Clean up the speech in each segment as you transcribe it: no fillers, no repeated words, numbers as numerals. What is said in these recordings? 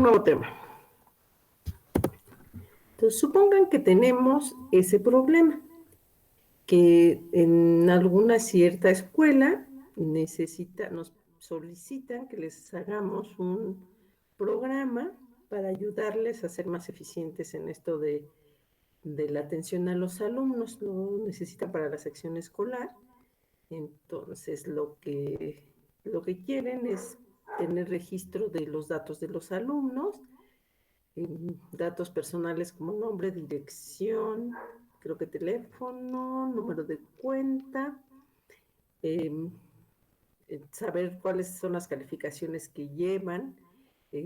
un nuevo tema. Entonces, supongan que tenemos ese problema, que en alguna cierta escuela nos solicitan que les hagamos un programa para ayudarles a ser más eficientes en esto de la atención a los alumnos. Lo necesitan para la sección escolar. Entonces, lo que quieren es tener registro de los datos de los alumnos, datos personales como nombre, dirección, creo que teléfono, número de cuenta, eh, saber cuáles son las calificaciones que llevan,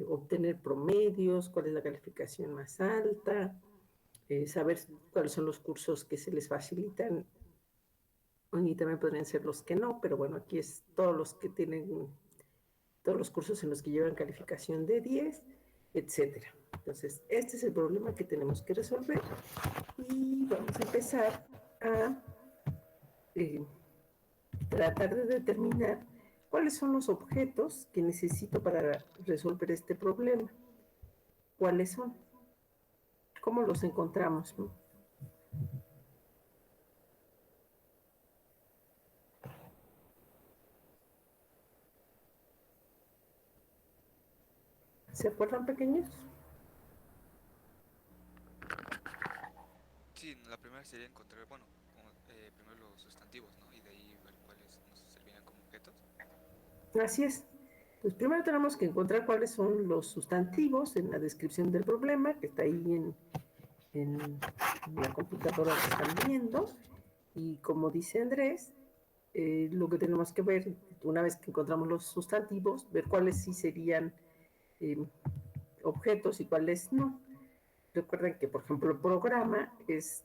obtener promedios, cuál es la calificación más alta, saber cuáles son los cursos que se les facilitan, y también podrían ser los que no, pero bueno, aquí es todos los que tienen, todos los cursos en los que llevan calificación de 10, etcétera. Entonces, este es el problema que tenemos que resolver y vamos a empezar a eh, tratar de determinar cuáles son los objetos que necesito para resolver este problema. ¿Cuáles son? ¿Cómo los encontramos? ¿No? ¿Se acuerdan, pequeños? Sí, la primera sería encontrar, bueno, primero los sustantivos, ¿no? Y de ahí ver cuáles nos servirían como objetos. Así es. Pues primero tenemos que encontrar cuáles son los sustantivos en la descripción del problema, que está ahí en la computadora que están viendo. Y como dice Andrés, lo que tenemos que ver, una vez que encontramos los sustantivos, ver cuáles sí serían eh, objetos y cuáles no. Recuerden que, por ejemplo, el programa es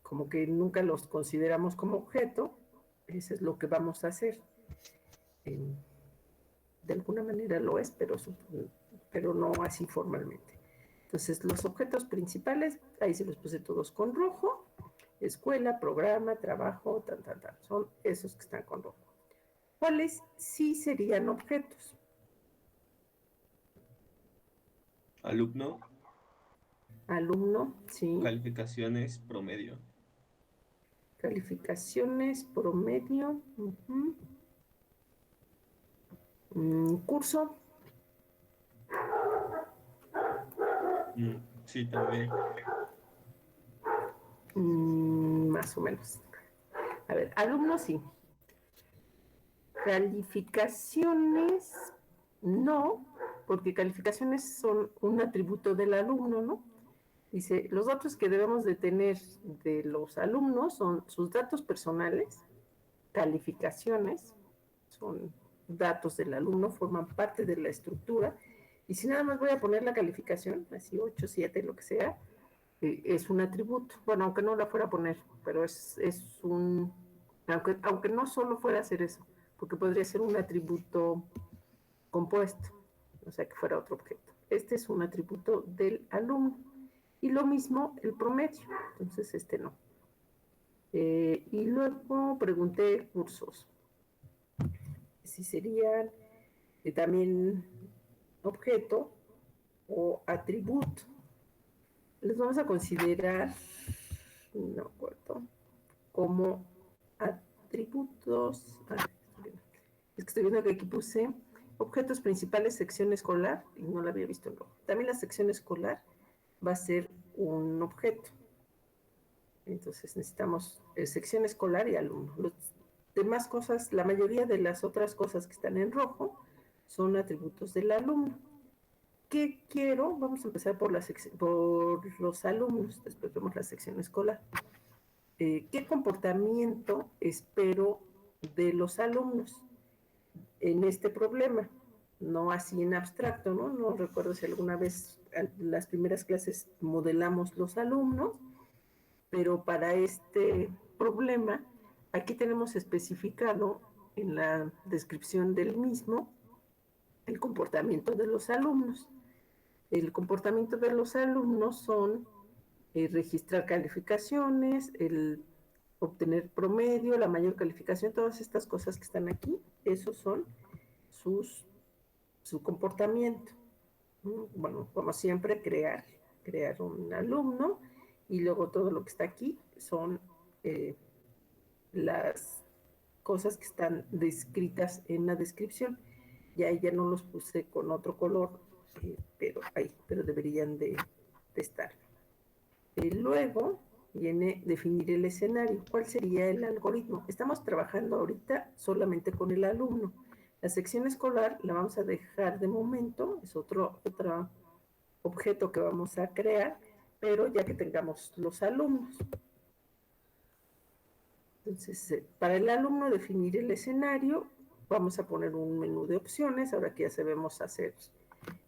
como que nunca los consideramos como objeto, eso es lo que vamos a hacer. Eh, de alguna manera lo es, pero no así formalmente. Entonces, los objetos principales, ahí se los puse todos con rojo: escuela, programa, trabajo, tan, tan, tan. Son esos que están con rojo. ¿Cuáles sí serían objetos? Alumno, Alumno, sí. calificaciones, promedio. Calificaciones, promedio. Curso. Sí, también. Más o menos. A ver, alumnos sí. Calificaciones, no, porque calificaciones son un atributo del alumno, ¿no? Dice, los datos que debemos de tener de los alumnos son sus datos personales, calificaciones, son datos del alumno, forman parte de la estructura, y si nada más voy a poner la calificación, así 8, 7, lo que sea, es un atributo. Bueno, aunque no la fuera a poner, pero es un, aunque no solo fuera a hacer eso, porque podría ser un atributo compuesto, o sea que fuera otro objeto. Este es un atributo del alumno. Y lo mismo el promedio, entonces este no. Y luego pregunté cursos, si serían también objeto o atributo. Los vamos a considerar, no acuerdo, como atributos. Es que estoy viendo que aquí puse objetos principales, sección escolar, y no la había visto en rojo. También la sección escolar va a ser un objeto. Entonces necesitamos sección escolar y alumno. Las demás cosas, la mayoría de las otras cosas que están en rojo, son atributos del alumno. ¿Qué quiero? Vamos a empezar por los alumnos, después vemos la sección escolar. ¿Qué comportamiento espero de los alumnos en este problema? No así en abstracto, ¿no? No recuerdo si alguna vez en las primeras clases modelamos los alumnos, pero para este problema, aquí tenemos especificado en la descripción del mismo el comportamiento de los alumnos. El comportamiento de los alumnos son registrar calificaciones, el obtener promedio, la mayor calificación, todas estas cosas que están aquí, esos son su comportamiento. Bueno, como siempre, crear un alumno y luego todo lo que está aquí son las cosas que están descritas en la descripción. Ya no los puse con otro color, pero deberían de estar. Luego viene definir el escenario. ¿Cuál sería el algoritmo? Estamos trabajando ahorita solamente con el alumno. La sección escolar la vamos a dejar de momento, es otro objeto que vamos a crear, pero ya que tengamos los alumnos. Entonces, para el alumno definir el escenario, vamos a poner un menú de opciones. Ahora que ya sabemos hacer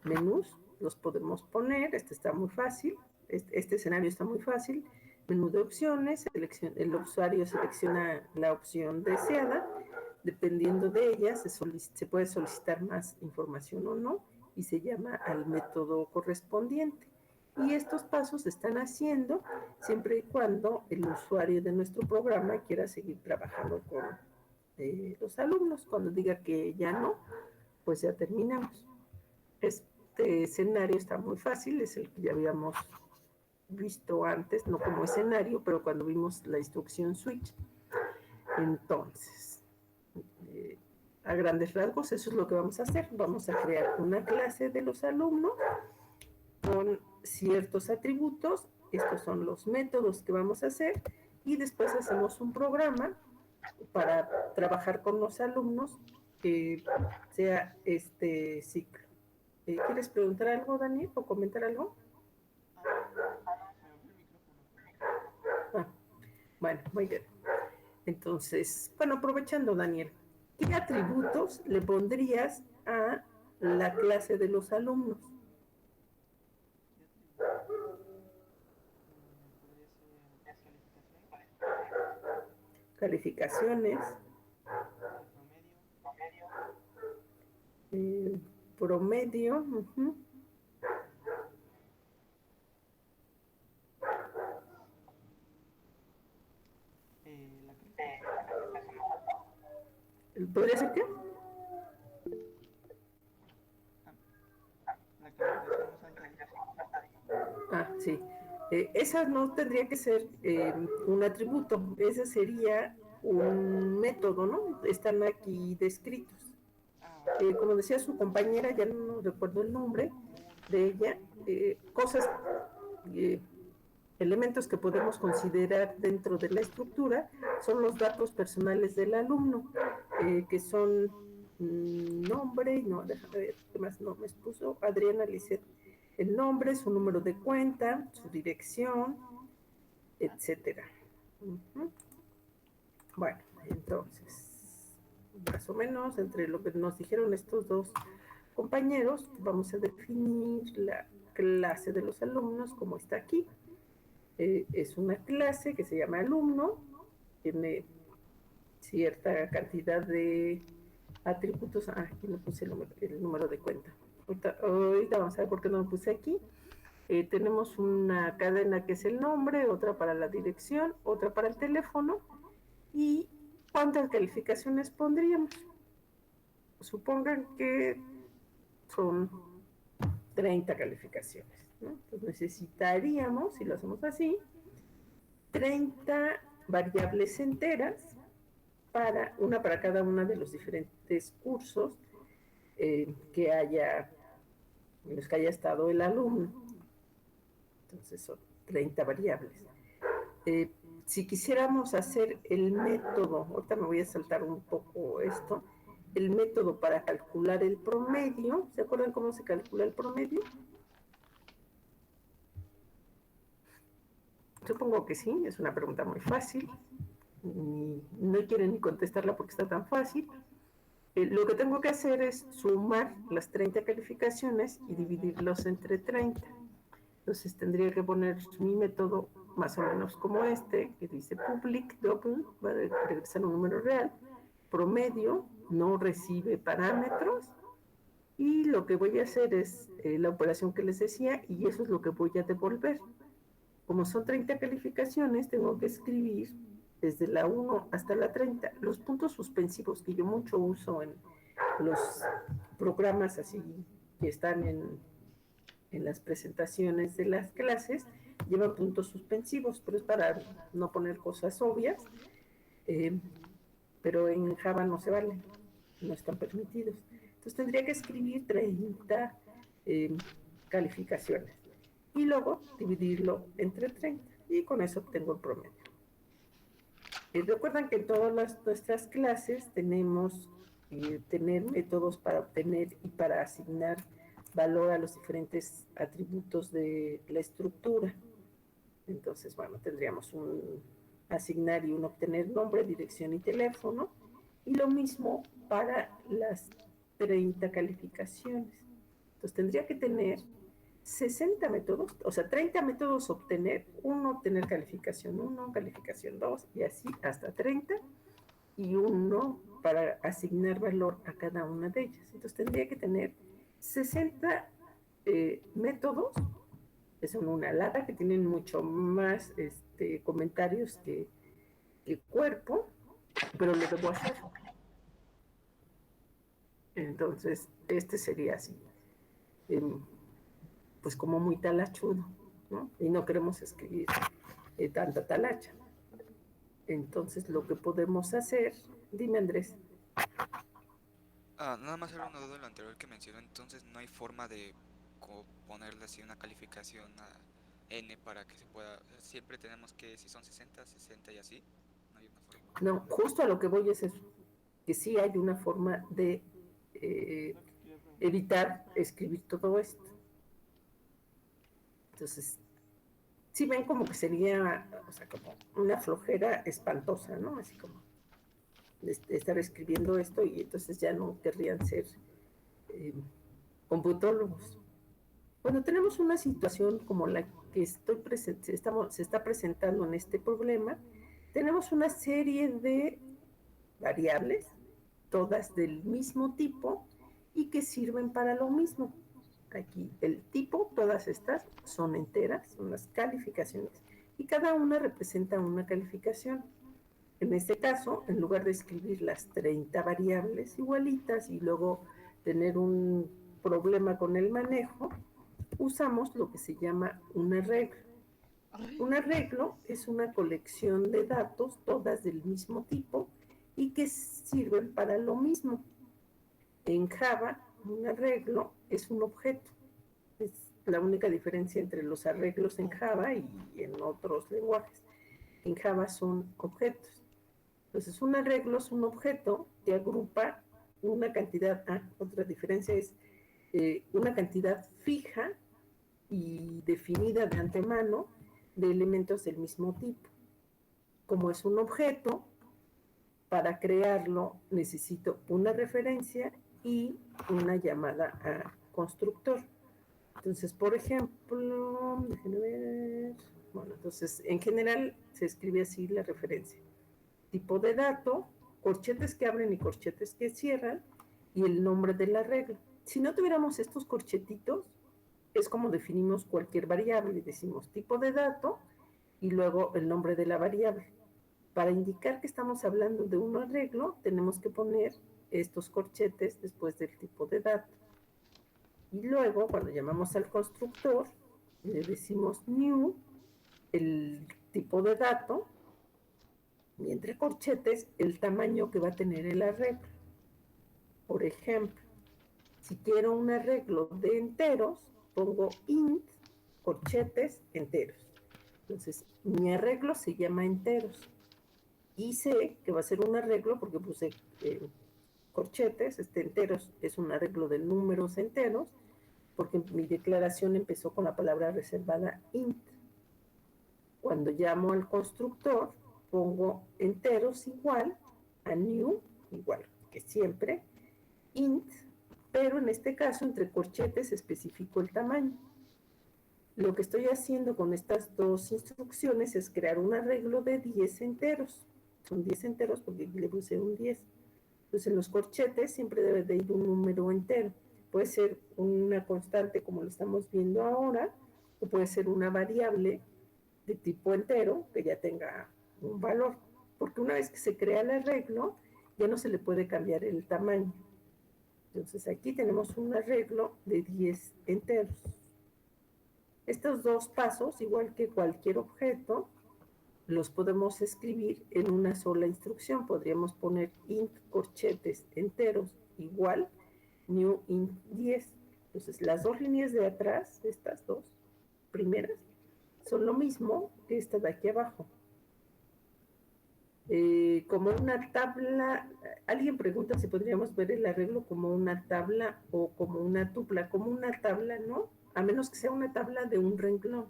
menús, los podemos poner. Este está muy fácil. Este escenario está muy fácil. Menú de opciones, el usuario selecciona la opción deseada. Dependiendo de ella, se puede solicitar más información o no, y se llama al método correspondiente. Y estos pasos se están haciendo siempre y cuando el usuario de nuestro programa quiera seguir trabajando con los alumnos. Cuando diga que ya no, pues ya terminamos. Este escenario está muy fácil, es el que ya habíamos visto antes, no como escenario, pero cuando vimos la instrucción switch. Entonces, a grandes rasgos, eso es lo que vamos a hacer. Vamos a crear una clase de los alumnos con ciertos atributos. Estos son los métodos que vamos a hacer y después hacemos un programa para trabajar con los alumnos que sea este ciclo. ¿Quieres preguntar algo, Daniel, o comentar algo? Ah, bueno, muy bien. Entonces, bueno, aprovechando, Daniel, ¿qué atributos le pondrías a la clase de los alumnos? Calificaciones, promedio, ¿podría ser qué? Sí. Esa no tendría que ser un atributo, ese sería un método, ¿no? Están aquí descritos. Como decía su compañera, ya no recuerdo el nombre de ella, cosas, eh, elementos que podemos considerar dentro de la estructura son los datos personales del alumno, que son nombre, no, déjame ver qué más nombres puso, Adriana Lisset, el nombre, su número de cuenta, su dirección, etcétera. Bueno, entonces, más o menos entre lo que nos dijeron estos dos compañeros, vamos a definir la clase de los alumnos como está aquí. Es una clase que se llama alumno, tiene cierta cantidad de atributos. Aquí no puse el número de cuenta. Ahorita vamos a ver por qué no lo puse aquí. Tenemos una cadena que es el nombre, otra para la dirección, otra para el teléfono. ¿Y cuántas calificaciones pondríamos? Supongan que son 30 calificaciones, ¿no? Entonces necesitaríamos, si lo hacemos así, 30 variables enteras, una para cada uno de los diferentes cursos que haya, en los que haya estado el alumno. Entonces son 30 variables. Si quisiéramos hacer el método, ahorita me voy a saltar un poco esto, el método para calcular el promedio, ¿se acuerdan cómo se calcula el promedio? Supongo que sí, es una pregunta muy fácil. No quieren ni contestarla porque está tan fácil. Lo que tengo que hacer es sumar las 30 calificaciones y dividirlos entre 30. Entonces tendría que poner mi método más o menos como este, que dice public double, va a regresar un número real, promedio, no recibe parámetros, y lo que voy a hacer es la operación que les decía, y eso es lo que voy a devolver. Como son 30 calificaciones, tengo que escribir desde la 1 hasta la 30. Los puntos suspensivos que yo mucho uso en los programas así que están en las presentaciones de las clases llevan puntos suspensivos, pero es para no poner cosas obvias, pero en Java no se valen, no están permitidos. Entonces tendría que escribir 30 calificaciones y luego dividirlo entre 30 y con eso obtengo el promedio. Recuerdan que en todas nuestras clases tenemos tener métodos para obtener y para asignar valor a los diferentes atributos de la estructura. Entonces, bueno, tendríamos un asignar y un obtener nombre, dirección y teléfono. Y lo mismo para las 30 calificaciones. Entonces, tendría que tener 60 métodos, o sea, 30 métodos obtener, uno obtener calificación 1, calificación 2 y así hasta 30 y uno para asignar valor a cada una de ellas. Entonces tendría que tener 60 métodos, que son una lata, que tienen mucho más comentarios que cuerpo, pero lo debo hacer. Entonces, sería así. Pues como muy talachudo, ¿no? Y no queremos escribir tanta talacha. Entonces, lo que podemos hacer, dime Andrés. Nada más era una duda de lo anterior que mencionó, entonces no hay forma de ponerle así una calificación a n para que se pueda, siempre tenemos que, si son 60, 60 y así, no hay una forma. No, justo a lo que voy es eso, que sí hay una forma de evitar escribir todo esto. Entonces, sí ven como que sería, o sea, como una flojera espantosa, ¿no? Así como de estar escribiendo esto y entonces ya no querrían ser computólogos. Cuando tenemos una situación como la que se está presentando en este problema, tenemos una serie de variables, todas del mismo tipo y que sirven para lo mismo. Aquí el tipo, todas estas son enteras, son las calificaciones y cada una representa una calificación. En este caso, en lugar de escribir las 30 variables igualitas y luego tener un problema con el manejo, usamos lo que se llama un arreglo. Un arreglo es una colección de datos, todas del mismo tipo, y que sirven para lo mismo. En Java, un arreglo es un objeto. Es la única diferencia entre los arreglos en Java y en otros lenguajes. En Java son objetos. Entonces, un arreglo es un objeto que agrupa una cantidad, otra diferencia es una cantidad fija y definida de antemano de elementos del mismo tipo. Como es un objeto, para crearlo necesito una referencia y una llamada a constructor. Entonces, por ejemplo, déjenme ver. Bueno, entonces, en general se escribe así la referencia. Tipo de dato, corchetes que abren y corchetes que cierran, y el nombre del arreglo. Si no tuviéramos estos corchetitos, es como definimos cualquier variable. Decimos tipo de dato y luego el nombre de la variable. Para indicar que estamos hablando de un arreglo, tenemos que poner estos corchetes después del tipo de dato. Y luego, cuando llamamos al constructor, le decimos new, el tipo de dato, y entre corchetes, el tamaño que va a tener el arreglo. Por ejemplo, si quiero un arreglo de enteros, pongo int, corchetes, enteros. Entonces, mi arreglo se llama enteros. Y sé que va a ser un arreglo porque puse corchetes, enteros es un arreglo de números enteros, porque mi declaración empezó con la palabra reservada int. Cuando llamo al constructor, pongo enteros igual a new, igual que siempre, int, pero en este caso entre corchetes especifico el tamaño. Lo que estoy haciendo con estas dos instrucciones es crear un arreglo de 10 enteros. Son 10 enteros porque le puse un 10. Entonces en los corchetes siempre debe de ir un número entero. Puede ser una constante como lo estamos viendo ahora, o puede ser una variable de tipo entero que ya tenga un valor. Porque una vez que se crea el arreglo, ya no se le puede cambiar el tamaño. Entonces aquí tenemos un arreglo de 10 enteros. Estos dos pasos, igual que cualquier objeto, los podemos escribir en una sola instrucción. Podríamos poner int corchetes enteros igual new int 10. Entonces, las dos líneas de atrás, estas dos primeras, son lo mismo que esta de aquí abajo. Como una tabla, alguien pregunta si podríamos ver el arreglo como una tabla o como una tupla. Como una tabla, ¿no? A menos que sea una tabla de un renglón,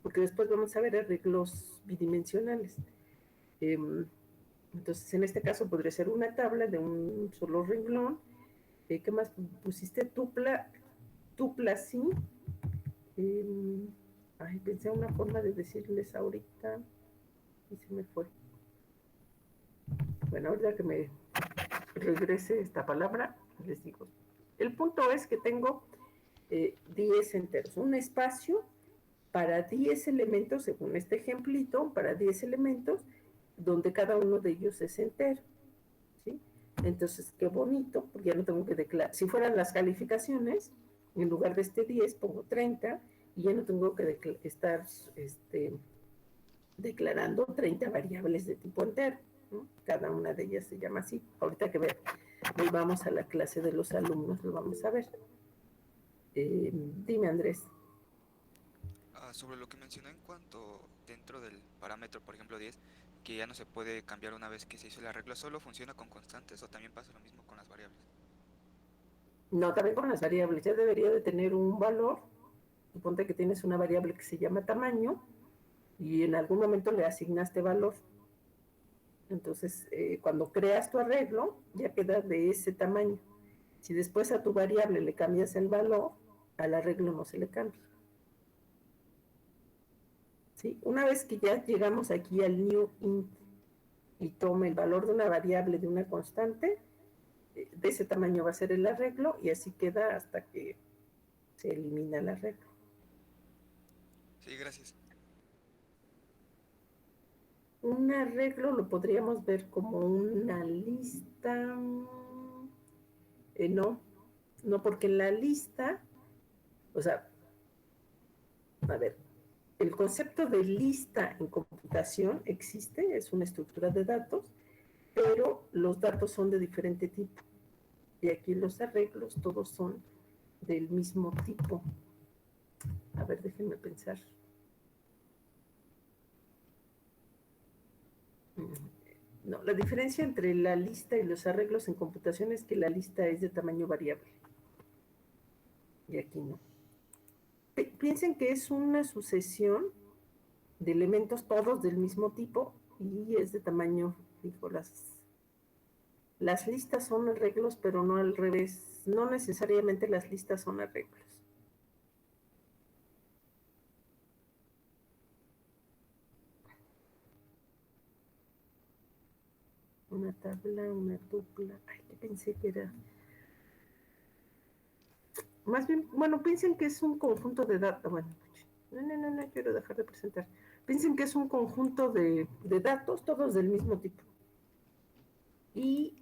porque después vamos a ver arreglos bidimensionales. Entonces, en este caso podría ser una tabla de un solo renglón. ¿Qué más pusiste? Tupla, tupla sí. Pensé una forma de decirles ahorita y se me fue. Bueno, ahorita que me regrese esta palabra, les digo. El punto es que tengo 10 enteros, un espacio para 10 elementos, según este ejemplito, para 10 elementos, donde cada uno de ellos es entero, ¿sí? Entonces, qué bonito, porque ya no tengo que declarar. Si fueran las calificaciones, en lugar de este 10 pongo 30 y ya no tengo que estar declarando 30 variables de tipo entero, ¿no? Cada una de ellas se llama así. Ahorita que volvamos a la clase de los alumnos, lo vamos a ver. Dime, Andrés. Sobre lo que mencionó en cuanto dentro del parámetro, por ejemplo 10, que ya no se puede cambiar una vez que se hizo el arreglo, ¿solo funciona con constantes o también pasa lo mismo con las variables? No, también con las variables. Ya debería de tener un valor. Suponte que tienes una variable que se llama tamaño y en algún momento le asignaste valor. Entonces, cuando creas tu arreglo, ya queda de ese tamaño. Si después a tu variable le cambias el valor, al arreglo no se le cambia. ¿Sí? Una vez que ya llegamos aquí al new int y toma el valor de una variable de una constante, de ese tamaño va a ser el arreglo y así queda hasta que se elimina el arreglo. Sí, gracias. Un arreglo lo podríamos ver como una lista. No, porque en la lista, o sea, a ver, el concepto de lista en computación existe, es una estructura de datos, pero los datos son de diferente tipo. Y aquí los arreglos todos son del mismo tipo. A ver, déjenme pensar. No, la diferencia entre la lista y los arreglos en computación es que la lista es de tamaño variable. Y aquí no. Piensen que es una sucesión de elementos todos del mismo tipo y es de tamaño fijo. Las listas son arreglos, pero no al revés. No necesariamente las listas son arreglos. Una tabla, una tupla. Ay, ¿qué pensé que era? Más bien, bueno, piensen que es un conjunto de datos. Bueno, no quiero dejar de presentar. Piensen que es un conjunto de datos, todos del mismo tipo. Y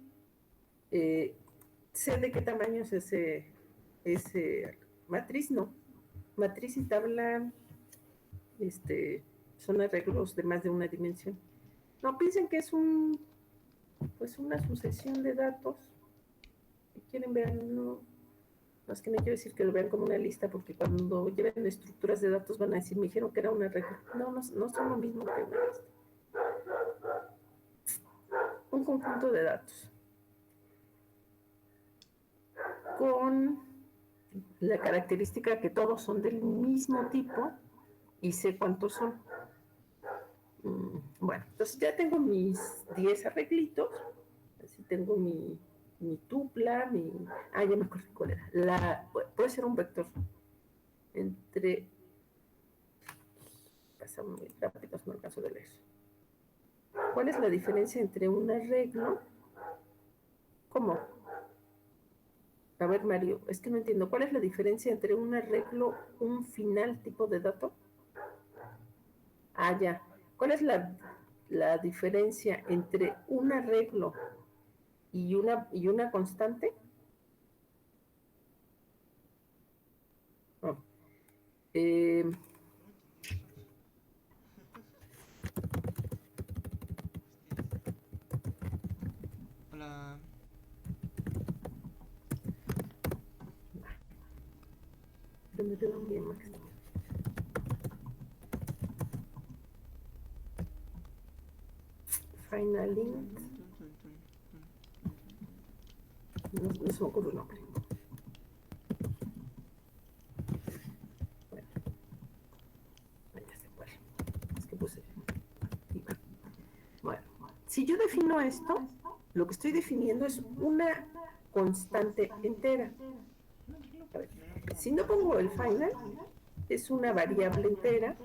sé de qué tamaño es ese matriz, no. Matriz y tabla son arreglos de más de una dimensión. No, piensen que es una sucesión de datos. Si quieren ver, no es que no quiero decir que lo vean como una lista, porque cuando lleven estructuras de datos van a decir, me dijeron que era una arreglo. No son lo mismo que una lista. Un conjunto de datos con la característica que todos son del mismo tipo y sé cuántos son. Bueno, entonces ya tengo mis 10 arreglitos, así tengo mi tupla, ya me acuerdo cuál era, puede ser un vector pasan muy rápidos, no alcanzo de leer. ¿Cuál es la diferencia entre un arreglo? ¿Cómo? A ver, Mario, es que no entiendo. ¿Cuál es la diferencia entre un arreglo, un final tipo de dato? Ya. ¿Cuál es la diferencia entre un arreglo y una constante? Metodología máxima. Final int. No se me ocurre el nombre. Bueno, ya sé cuál. Es que puse. Bueno, si yo defino esto, lo que estoy definiendo es una constante entera. A ver, si no pongo el final, es una variable entera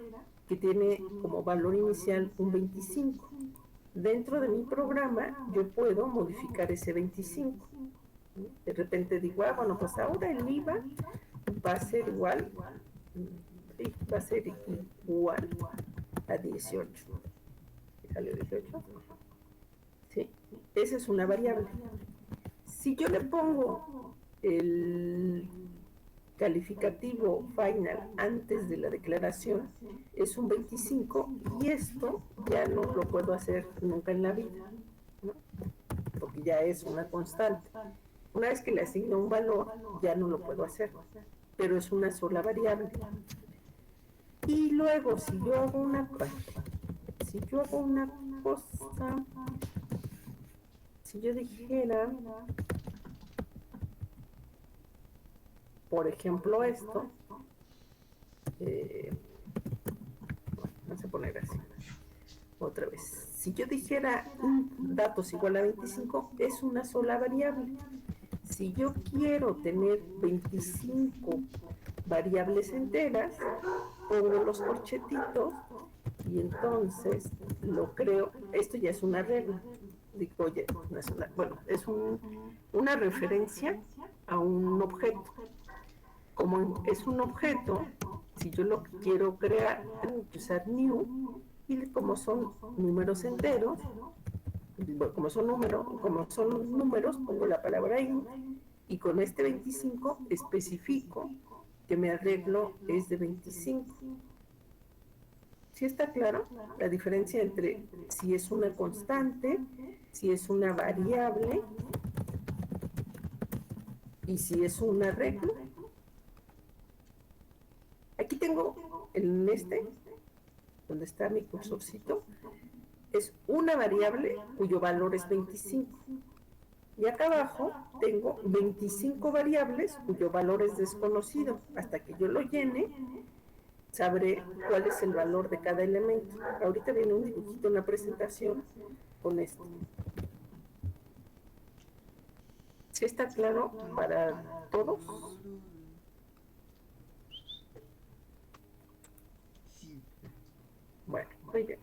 que tiene como valor inicial un 25. Dentro de mi programa yo puedo modificar ese 25. De repente digo, bueno, pues ahora el IVA va a ser igual, sí, va a ser igual a 18. ¿Sale 18? Sí, esa es una variable. Si yo le pongo el calificativo final antes de la declaración, es un 25 y esto ya no lo puedo hacer nunca en la vida, ¿no? Porque ya es una constante. Una vez que le asigno un valor, ya no lo puedo hacer, pero es una sola variable. Y luego, si yo hago una cosa, si yo dijera, por ejemplo, esto, vamos a poner así, otra vez. Si yo dijera datos igual a 25, es una sola variable. Si yo quiero tener 25 variables enteras, pongo los corchetitos y entonces lo creo. Esto ya es una regla. Digo, oye, no es una, bueno, es una referencia a un objeto. Como es un objeto, si yo lo quiero crear, tengo que usar new, y como son números enteros, como son números, pongo la palabra int, y con este 25 especifico que mi arreglo es de 25. ¿Sí está claro la diferencia entre si es una constante, si es una variable y si es un arreglo? Aquí tengo en donde está mi cursorcito, es una variable cuyo valor es 25. Y acá abajo tengo 25 variables cuyo valor es desconocido. Hasta que yo lo llene, sabré cuál es el valor de cada elemento. Ahorita viene un dibujito en la presentación con esto. ¿Sí está claro para todos? Bueno, muy bien.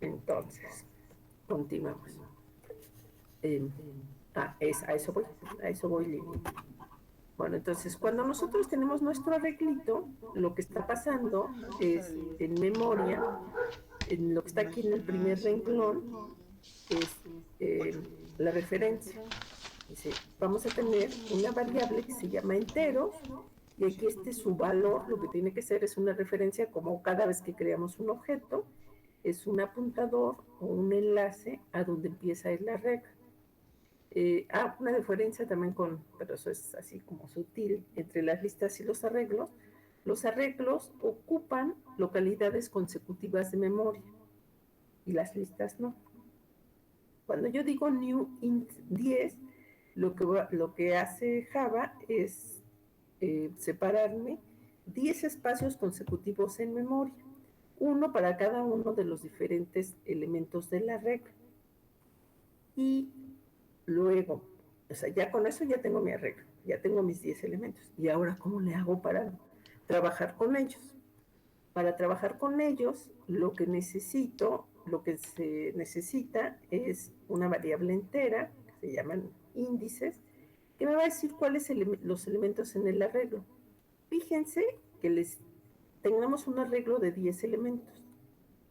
Entonces, continuamos. A eso voy, Lili. Bueno, entonces, cuando nosotros tenemos nuestro arreglito, lo que está pasando es, en memoria, en lo que está aquí en el primer renglón, es la referencia. Dice, vamos a tener una variable que se llama enteros, y aquí su valor, lo que tiene que ser es una referencia, como cada vez que creamos un objeto, es un apuntador o un enlace a donde empieza el arreglo. Una diferencia también pero eso es así como sutil, entre las listas y los arreglos. Los arreglos ocupan localidades consecutivas de memoria y las listas no. Cuando yo digo new int 10, lo que hace Java es separarme 10 espacios consecutivos en memoria, uno para cada uno de los diferentes elementos del arreglo. Y luego, o sea, ya con eso ya tengo mi arreglo, ya tengo mis 10 elementos. Y ahora, ¿cómo le hago para trabajar con ellos? Para trabajar con ellos, lo que se necesita es una variable entera, que se llaman índices, que me va a decir cuáles los elementos en el arreglo. Fíjense que tengamos un arreglo de 10 elementos.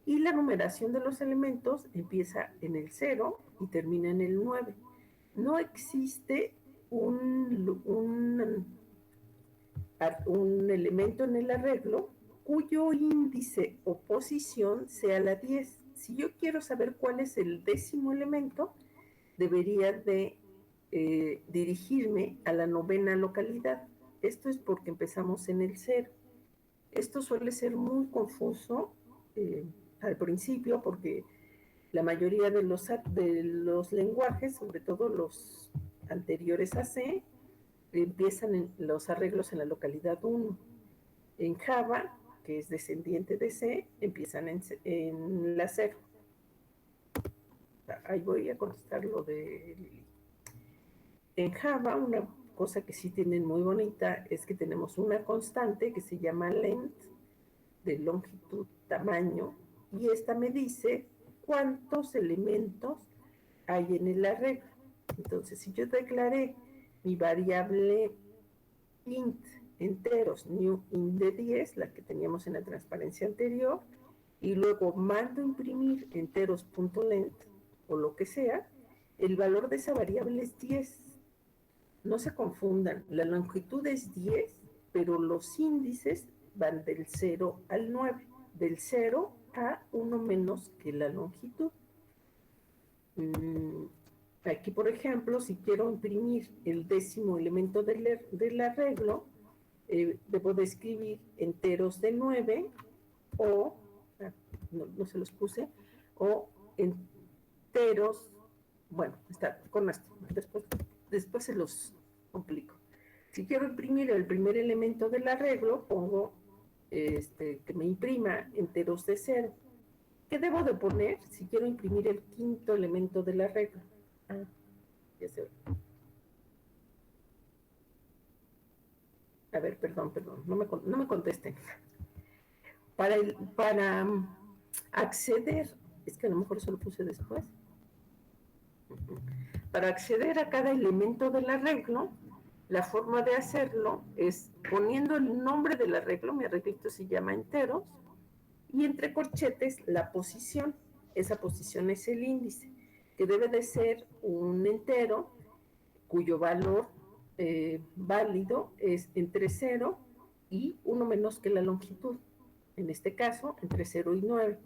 Y la numeración de los elementos empieza en el 0 y termina en el 9. No existe un elemento en el arreglo cuyo índice o posición sea la 10. Si yo quiero saber cuál es el 10º elemento, debería de dirigirme a la 9ª localidad. Esto es porque empezamos en el 0. Esto suele ser muy confuso al principio porque la mayoría de los lenguajes, sobre todo los anteriores a C, empiezan en los arreglos en la localidad 1. En Java, que es descendiente de C, empiezan en la 0. Ahí voy a contestar lo de Lili. En Java, una cosa que sí tienen muy bonita es que tenemos una constante que se llama length, de longitud, tamaño, y esta me dice cuántos elementos hay en el arreglo. Entonces, si yo declaré mi variable int enteros new int de 10, la que teníamos en la transparencia anterior, y luego mando a imprimir enteros.length o lo que sea, el valor de esa variable es 10. No se confundan, la longitud es 10, pero los índices van del 0 al 9, del 0 a 1 menos que la longitud. Aquí, por ejemplo, si quiero imprimir el 10º elemento del arreglo, debo de escribir enteros de 9 o, no se los puse, o enteros, bueno, está con esto, después se los complico. Si quiero imprimir el primer elemento del arreglo, pongo que me imprima enteros de 0. ¿Qué debo de poner si quiero imprimir el 5º elemento del arreglo? Ya se ve. A ver, perdón, no me contesten. Para acceder, es que a lo mejor eso lo puse después. Para acceder a cada elemento del arreglo, la forma de hacerlo es poniendo el nombre del arreglo, mi arreglito se llama enteros, y entre corchetes la posición. Esa posición es el índice, que debe de ser un entero cuyo valor válido es entre 0 y 1 menos que la longitud. En este caso, entre 0 y 9.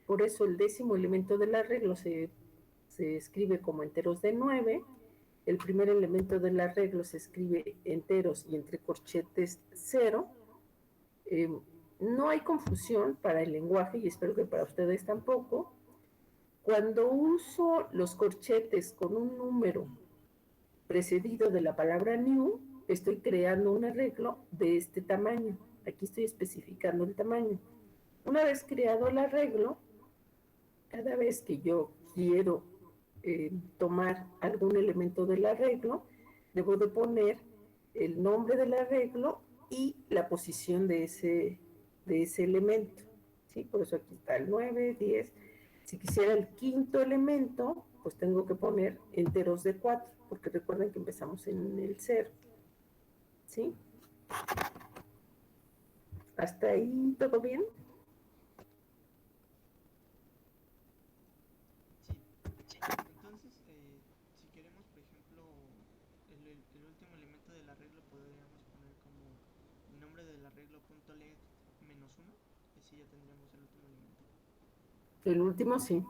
Por eso el 10º elemento del arreglo se escribe como enteros de 9. El primer elemento del arreglo se escribe enteros y entre corchetes 0. No hay confusión para el lenguaje y espero que para ustedes tampoco. Cuando uso los corchetes con un número precedido de la palabra new, estoy creando un arreglo de este tamaño. Aquí estoy especificando el tamaño. Una vez creado el arreglo, cada vez que yo quiero tomar algún elemento del arreglo, debo de poner el nombre del arreglo y la posición de ese elemento. ¿Sí? Por eso aquí está el 9, 10. Si quisiera el 5º elemento, pues tengo que poner enteros de 4, porque recuerden que empezamos en el 0. ¿Sí? ¿Hasta ahí todo bien? Sí. Entonces, si queremos, por ejemplo, el último elemento del arreglo, podríamos poner como el nombre del arreglo .length -1, y así ya tendríamos el último elemento. El último sí.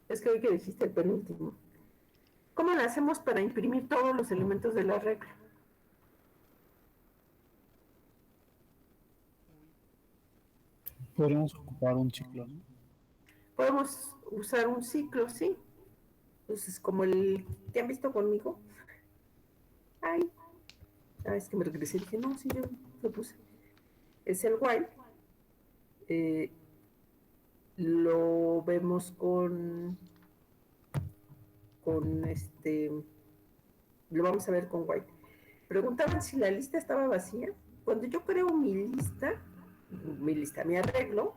Es que hoy que dijiste el penúltimo. ¿Cómo lo hacemos para imprimir todos los elementos del arreglo? Podríamos ocupar un ciclo, ¿no? Podemos usar un ciclo, sí. Entonces, como el que han visto conmigo. Ay, es que me regresé y dije, no, sí, yo lo puse. Es el while. Lo vemos lo vamos a ver con while. Preguntaban si la lista estaba vacía. Cuando yo creo mi arreglo,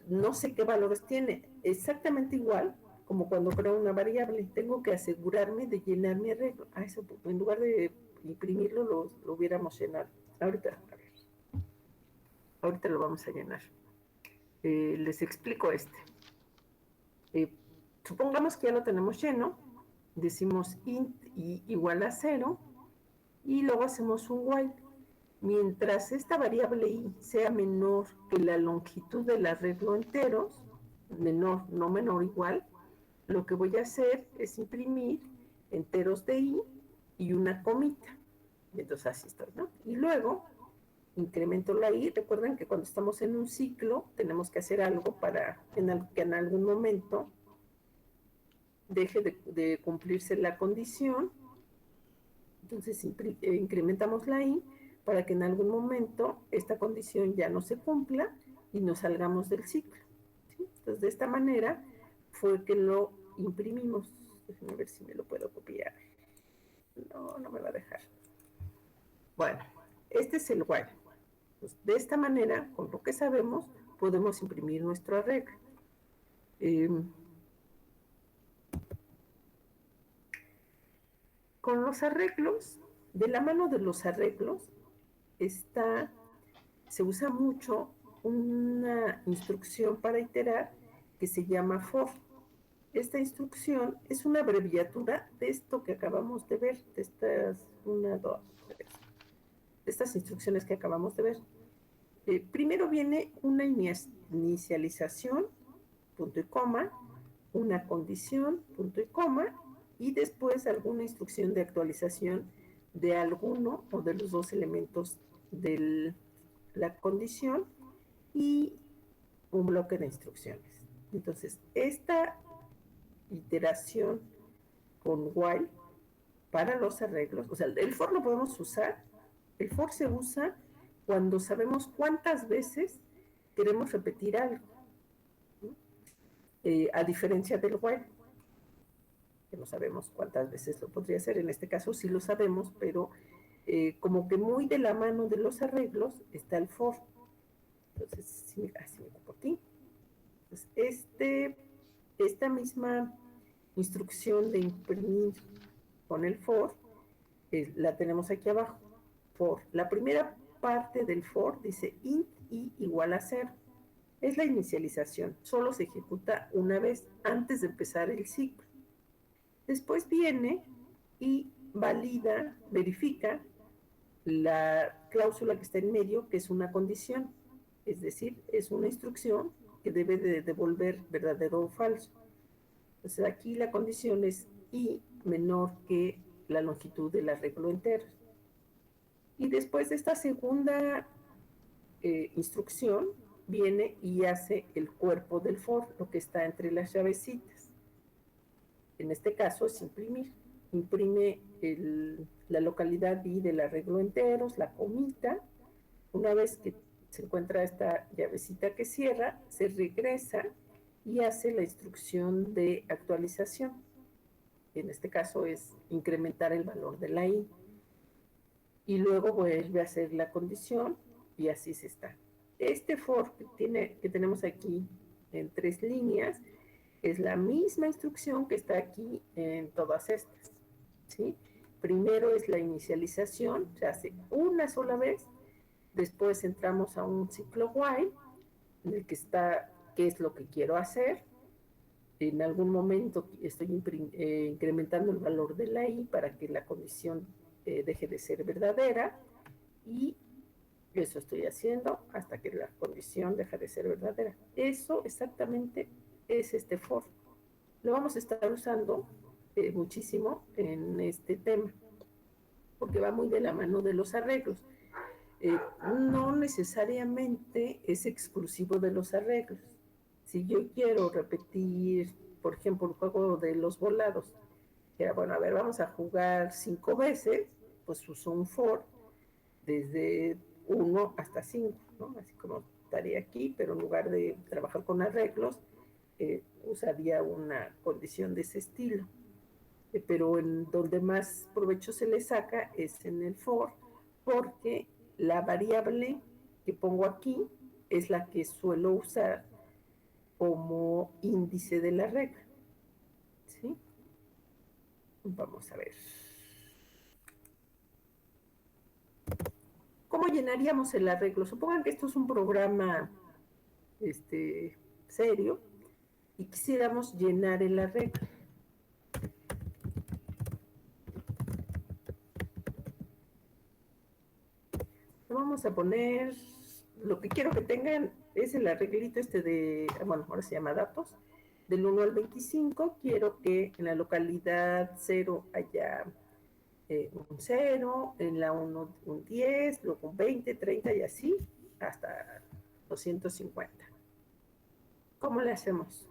no sé qué valores tiene. Exactamente igual como cuando creo una variable. Tengo que asegurarme de llenar mi arreglo. Eso, en lugar de imprimirlo, lo hubiéramos llenado. Ahorita lo vamos a llenar. Les explico supongamos que ya lo tenemos lleno. Decimos int y igual a 0 y luego hacemos un while. Mientras esta variable i sea menor que la longitud del arreglo enteros, menor, no menor, igual, lo que voy a hacer es imprimir enteros de i y una comita. Entonces así estoy, ¿no? Y luego incremento la i. Recuerden que cuando estamos en un ciclo tenemos que hacer algo para que en algún momento deje de cumplirse la condición. Entonces incrementamos la i para que en algún momento esta condición ya no se cumpla y nos salgamos del ciclo, ¿sí? Entonces de esta manera fue que lo imprimimos. Déjenme ver si me lo puedo copiar. No, no me va a dejar. Bueno, este es el while. Pues de esta manera, con lo que sabemos, podemos imprimir nuestro arreglo. Con los arreglos, de la mano de los arreglos, se usa mucho una instrucción para iterar que se llama for. Esta instrucción es una abreviatura de esto que acabamos de ver, de estas, de estas instrucciones que acabamos de ver. Primero viene una inicialización, punto y coma, una condición, punto y coma, y después alguna instrucción de actualización de alguno o de los dos elementos de la condición y un bloque de instrucciones. Entonces, esta iteración con while para los arreglos, o sea, el for lo podemos usar, el for se usa cuando sabemos cuántas veces queremos repetir algo, ¿no? A diferencia del while, que no sabemos cuántas veces lo podría hacer. En este caso sí lo sabemos, pero como que muy de la mano de los arreglos está el for. Entonces, así me ocupo aquí. Entonces, esta misma instrucción de imprimir con el for la tenemos aquí abajo. For. La primera parte del for dice int i igual a 0. Es la inicialización. Solo se ejecuta una vez antes de empezar el ciclo. Después viene y valida, verifica la cláusula que está en medio, que es una condición. Es decir, es una instrucción que debe de devolver verdadero o falso. Entonces aquí la condición es i menor que la longitud del arreglo entero. Y después de esta segunda instrucción viene y hace el cuerpo del for, lo que está entre las llavecitas. En este caso es imprimir. Imprime la localidad i del arreglo enteros, la comita. Una vez que se encuentra esta llavecita que cierra, se regresa y hace la instrucción de actualización. En este caso es incrementar el valor de la i. Y luego vuelve a hacer la condición y así se está. Este for que tenemos aquí en 3 líneas es la misma instrucción que está aquí en todas estas, ¿sí? Primero es la inicialización, se hace una sola vez, después entramos a un ciclo while, en el que está qué es lo que quiero hacer. En algún momento estoy incrementando el valor de la i para que la condición deje de ser verdadera, y eso estoy haciendo hasta que la condición deja de ser verdadera. Eso exactamente es este for. Lo vamos a estar usando muchísimo en este tema, porque va muy de la mano de los arreglos. No necesariamente es exclusivo de los arreglos. Si yo quiero repetir, por ejemplo, el juego de los volados, que era, bueno, a ver, vamos a jugar 5 veces, pues uso un for desde 1 hasta 5, ¿no? Así como estaría aquí, pero en lugar de trabajar con arreglos, usaría una condición de ese estilo. Pero en donde más provecho se le saca es en el for, porque la variable que pongo aquí es la que suelo usar como índice de la regla, ¿sí? Vamos a ver. ¿Cómo llenaríamos el arreglo? Supongan que esto es un programa serio y quisiéramos llenar el arreglo. Vamos a poner, lo que quiero que tengan es el arreglito de, bueno, ahora se llama datos, del 1 al 25. Quiero que en la localidad 0 haya un 0, en la 1 un 10, luego un 20, 30 y así hasta 250. ¿Cómo le hacemos?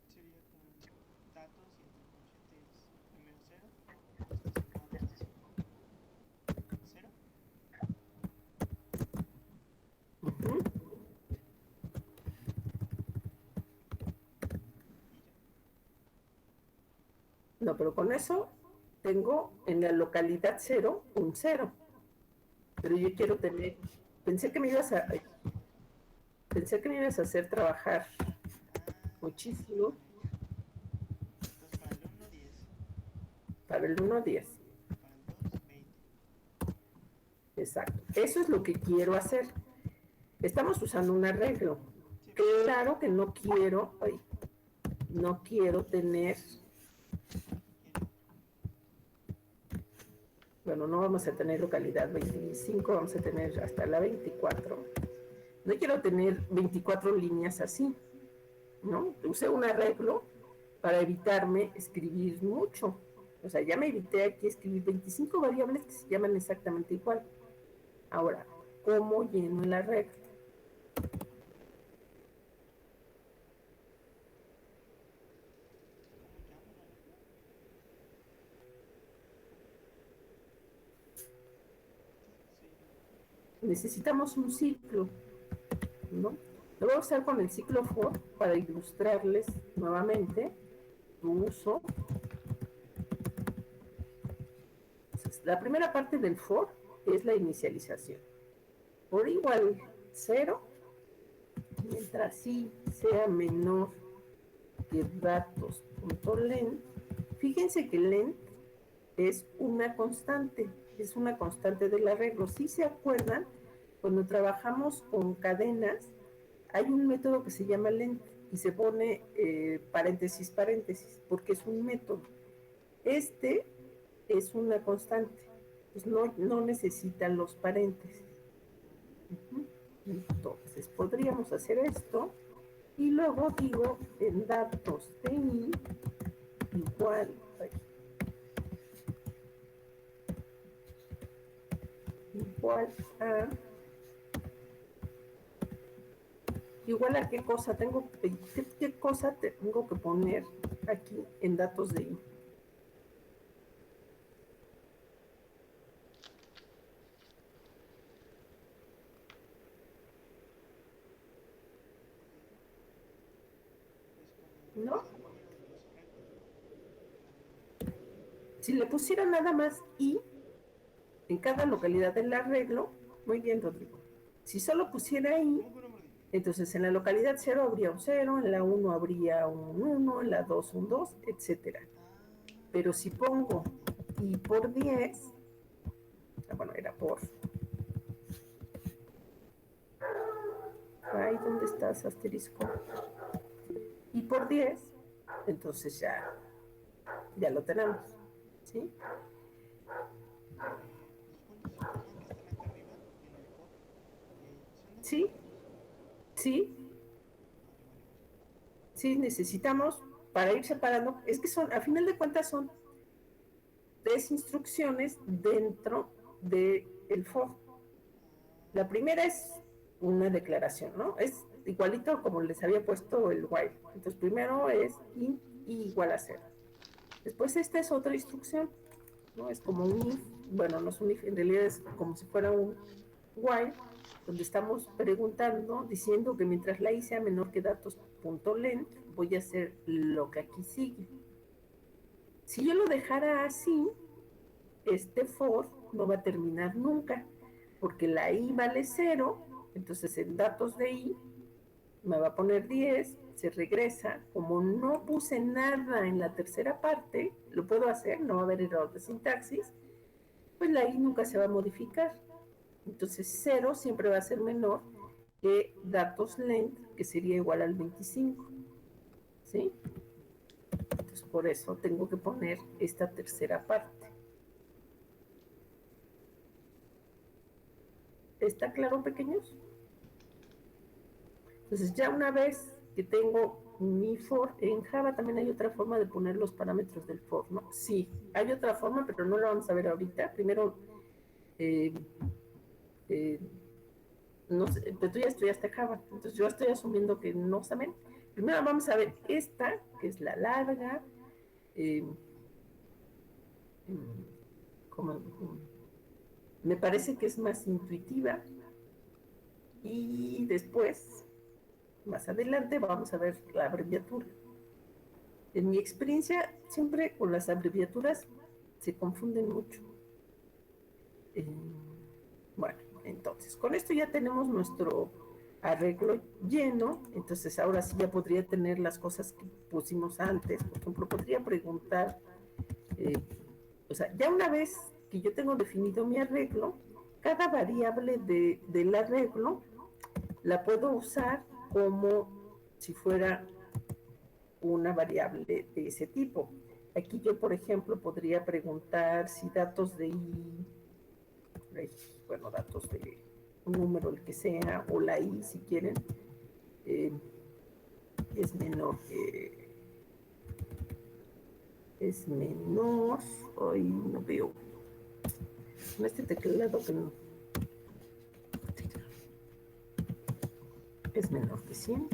Sería con datos y entre corchetes primero 0, después datos 0 Uh-huh. y ya. No, pero con eso tengo en la localidad 0 un 0. Pero yo quiero tener, pensé que me ibas a, pensé que me ibas a hacer trabajar muchísimo Entonces para el 1, 10. para el 1 a 10. Para el 2, 20. Exacto. Eso es lo que quiero hacer. Estamos usando un arreglo. Claro que no quiero, no quiero tener, bueno, no vamos a tener localidad 25, vamos a tener hasta la 24. No quiero tener 24 líneas así, ¿no? Usé un arreglo para evitarme escribir mucho. O sea, ya me evité aquí escribir 25 variables que se llaman exactamente igual. Ahora, ¿cómo lleno el arreglo? ¿Cómo llamo la regla? Sí. Necesitamos un ciclo, ¿no? Lo voy a usar con el ciclo for para ilustrarles nuevamente su uso. Entonces, la primera parte del for es la inicialización. For igual 0, mientras i sea menor que datos.length. Fíjense que length es una constante del arreglo. Si se acuerdan, cuando trabajamos con cadenas, hay un método que se llama length y se pone paréntesis, paréntesis, porque es un método. Este es una constante, pues no necesitan los paréntesis. Entonces, podríamos hacer esto y luego digo en datos de i igual a qué cosa tengo qué cosa tengo que poner aquí en datos de i. Es como ¿No? cada número de los ejemplos. Si le pusiera nada más i en cada localidad del arreglo, muy bien, Rodrigo. Si solo pusiera i, ¿Cómo que una mordida? entonces en la localidad 0 habría un 0, en la 1 habría un 1, en la 2 un 2, etc. Pero si pongo i por 10, bueno, era por. Ay, ¿dónde estás, asterisco? Y por 10, entonces ya lo tenemos, ¿sí? Los puntos se fijan que están acá arriba en el for. ¿Son Sí, necesarios? sí, Vale, vale, vale. sí, necesitamos para ir separando, es que son, a final de cuentas son 3 instrucciones dentro del for. La primera es una declaración, ¿no? Es igualito como les había puesto el while. Entonces primero es int i igual a 0. Después esta es otra instrucción, ¿no? Es como un if, bueno, no es un if, en realidad es como si fuera un while, donde estamos preguntando, diciendo que mientras la i sea menor que datos.length, voy a hacer lo que aquí sigue. Si yo lo dejara así, este for no va a terminar nunca, porque la i vale 0, entonces en datos de i me va a poner 10, se regresa, como no puse nada en la tercera parte, lo puedo hacer, no va a haber error de sintaxis, pues la i nunca se va a modificar. Entonces 0 siempre va a ser menor que datos length, que sería igual al 25. ¿Sí? Entonces por eso tengo que poner esta tercera parte. ¿Está claro, pequeños? Entonces ya una vez que tengo mi for. En Java también hay otra forma de poner los parámetros del for, ¿no? Sí, hay otra forma, pero no la vamos a ver ahorita. Primero, eh, eh, no sé, pero tú ya estudiaste Java, entonces yo estoy asumiendo que no saben. Primero vamos a ver esta, que es la larga, eh, como, me parece que es más intuitiva, y después, más adelante, vamos a ver la abreviatura. En mi experiencia, siempre con las abreviaturas se confunden mucho. Bueno, entonces, con esto ya tenemos nuestro arreglo lleno. Entonces, ahora sí ya podría tener las cosas que pusimos antes. Por ejemplo, podría preguntar, eh, o sea, ya una vez que yo tengo definido mi arreglo, cada variable del arreglo la puedo usar como si fuera una variable de ese tipo. Aquí yo, por ejemplo, podría preguntar si datos de i, bueno, datos de un número, el que sea, o la i, si quieren, eh, es menor que, es menor, hoy no veo, con este teclado que no, es menor que 100,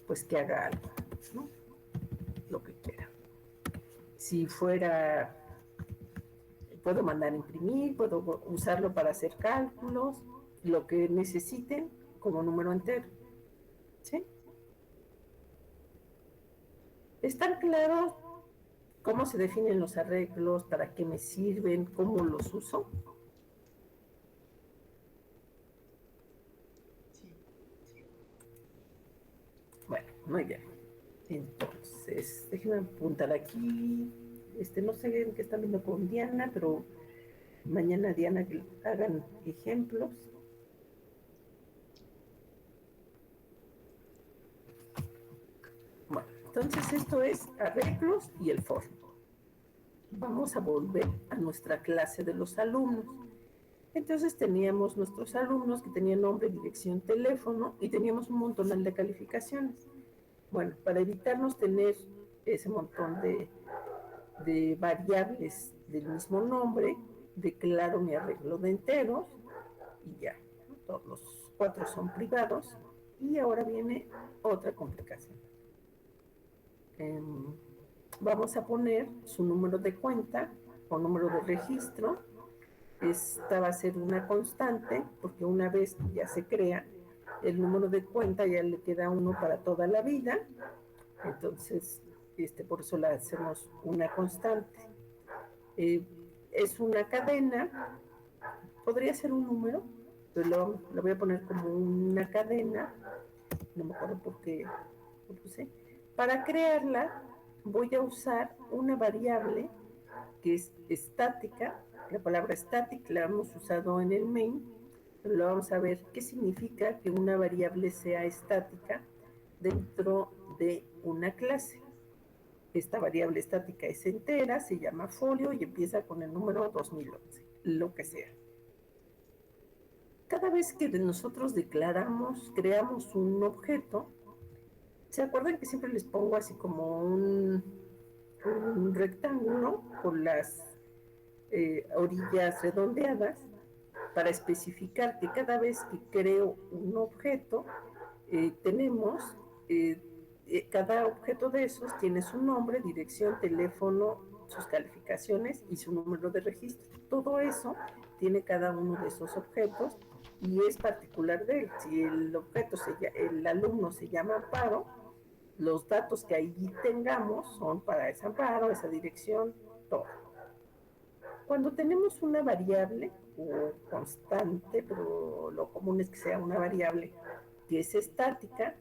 pues que haga algo, ¿no? Lo que quiera. Si fuera, puedo mandar a imprimir, puedo usarlo para hacer cálculos, lo que necesiten como número entero, ¿sí? ¿Están claros cómo se definen los arreglos, para qué me sirven, cómo los uso? Sí. Bueno, muy bien. Entonces, déjenme apuntar aquí. No sé en qué están viendo con Diana, pero mañana Diana que hagan ejemplos. Bueno, entonces esto es arreglos y el for. Vamos a volver a nuestra clase de los alumnos. Entonces teníamos nuestros alumnos que tenían nombre, dirección, teléfono y teníamos un montón de calificaciones. Bueno, para evitarnos tener ese montón de variables del mismo nombre, declaro mi arreglo de enteros y ya, ¿no? Todos los 4 son privados. Y ahora viene otra complicación. Vamos a poner su número de cuenta o número de registro. Esta va a ser una constante porque una vez ya se crea el número de cuenta, ya le queda uno para toda la vida. Entonces, por eso la hacemos una constante. Es una cadena, podría ser un número, pero lo voy a poner como una cadena, no me acuerdo por qué lo puse. Para crearla voy a usar una variable que es estática. La palabra static la hemos usado en el main, pero lo vamos a ver qué significa que una variable sea estática dentro de una clase. Esta variable estática es entera, se llama folio y empieza con el número 2011, lo que sea. Cada vez que nosotros declaramos, creamos un objeto, ¿se acuerdan que siempre les pongo así como un rectángulo con las orillas redondeadas para especificar que cada vez que creo un objeto, tenemos, cada objeto de esos tiene su nombre, dirección, teléfono, sus calificaciones y su número de registro. Todo eso tiene cada uno de esos objetos y es particular de él. Si el objeto, el alumno se llama Amparo, los datos que ahí tengamos son para ese Amparo, esa dirección, todo. Cuando tenemos una variable o constante, pero lo común es que sea una variable que es estática,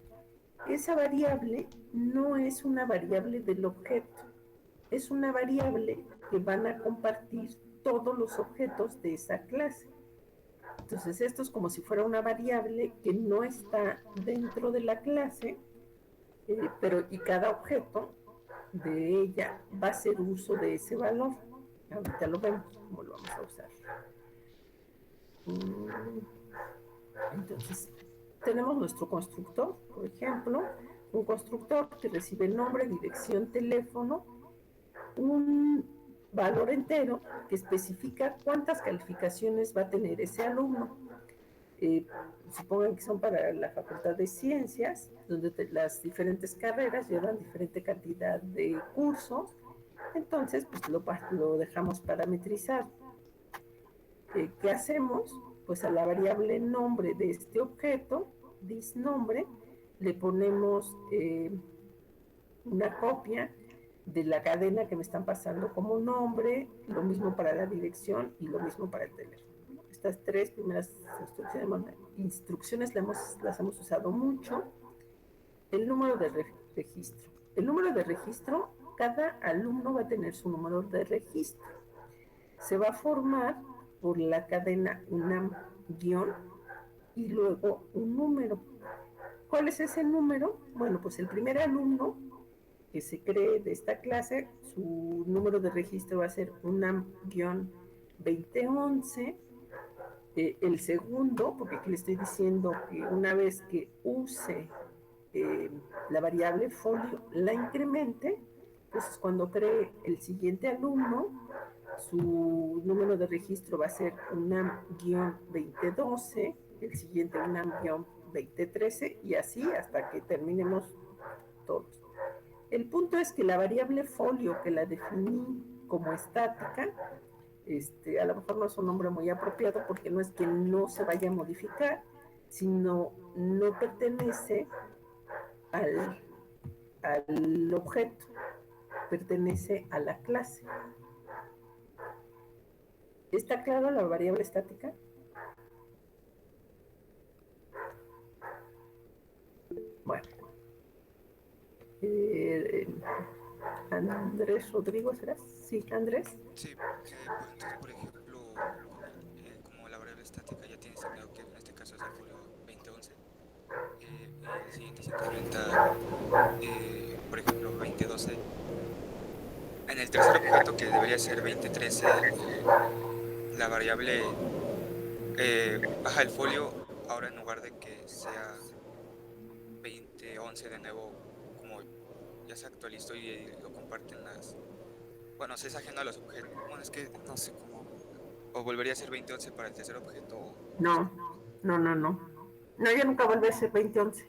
esa variable no es una variable del objeto, es una variable que van a compartir todos los objetos de esa clase. Entonces esto es como si fuera una variable que no está dentro de la clase, pero y cada objeto de ella va a hacer uso de ese valor. Ahorita lo vemos, cómo lo vamos a usar. Entonces, tenemos nuestro constructor, por ejemplo, un constructor que recibe nombre, dirección, teléfono, un valor entero que especifica cuántas calificaciones va a tener ese alumno. Supongan que son para la Facultad de Ciencias, donde las diferentes carreras llevan diferente cantidad de cursos, entonces pues lo dejamos parametrizar. ¿Qué hacemos? Pues a la variable nombre de este objeto, disnombre, le ponemos una copia de la cadena que me están pasando como nombre, lo mismo para la dirección y lo mismo para el teléfono. Estas tres primeras instrucciones las hemos usado mucho. El número de registro. El número de registro, cada alumno va a tener su número de registro. Se va a formar por la cadena UNAM guión y luego un número. ¿Cuál es ese número? Bueno, pues el primer alumno que se cree de esta clase, su número de registro va a ser UNAM-2011. El segundo, porque aquí le estoy diciendo que una vez que use la variable folio, la incremente, entonces cuando cree el siguiente alumno, su número de registro va a ser UNAM-2012, el siguiente UNAM-2013 y así hasta que terminemos todos. El punto es que la variable folio, que la definí como estática, a lo mejor no es un nombre muy apropiado porque no es que no se vaya a modificar, sino no pertenece al objeto, pertenece a la clase. ¿Está claro la variable estática? Bueno. Andrés Rodrigo, ¿serás? Sí, Andrés. Sí, pues entonces, por ejemplo, como la variable estática ya tiene asignado que en este caso es el folio 2011, y el siguiente se incrementa, por ejemplo, 2012. En el tercer objeto, que debería ser 2013, la variable baja el folio, ahora en lugar de que sea 2011 de nuevo, como ya se actualizó y lo comparten bueno, se es ajeno a los objetos. Bueno, es que no sé cómo. O volvería a ser 2011 para el tercer objeto. No. No, ya nunca vuelve a ser 2011.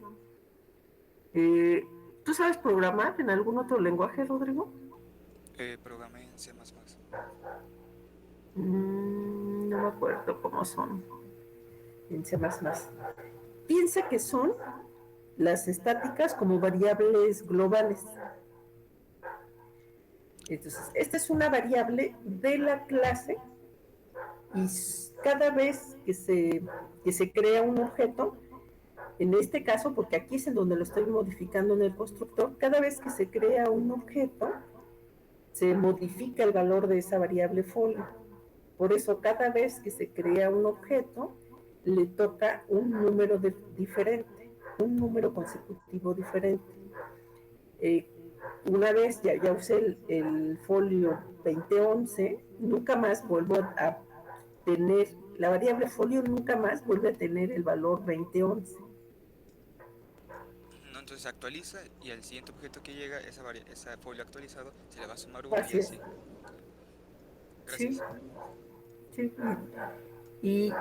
¿Tú sabes programar en algún otro lenguaje, Rodrigo? Programé en C++. No me acuerdo cómo son en C++. Piensa que son las estáticas como variables globales. Entonces, esta es una variable de la clase y cada vez que se crea un objeto, en este caso, porque aquí es en donde lo estoy modificando en el constructor, cada vez que se crea un objeto, se modifica el valor de esa variable folio. Por eso, cada vez que se crea un objeto, le toca un número diferente, un número consecutivo diferente. Una vez ya usé el folio 2011, nunca más vuelvo a tener, la variable folio nunca más vuelve a tener el valor 2011. No, entonces se actualiza y al siguiente objeto que llega, ese folio actualizado, se le va a sumar uno Así y es. así. Gracias. Sí. Y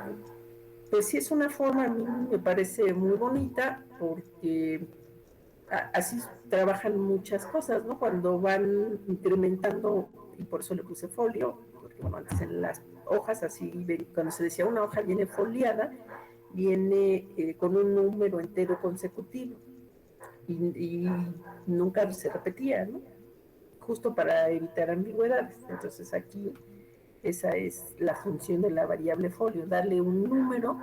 pues sí es una forma, a mí me parece muy bonita porque así trabajan muchas cosas, ¿no? Cuando van incrementando, y por eso le puse folio, porque bueno, antes en las hojas así, cuando se decía una hoja viene foliada, viene con un número entero consecutivo y nunca se repetía, ¿no? Justo para evitar ambigüedades. Entonces aquí esa es la función de la variable folio, darle un número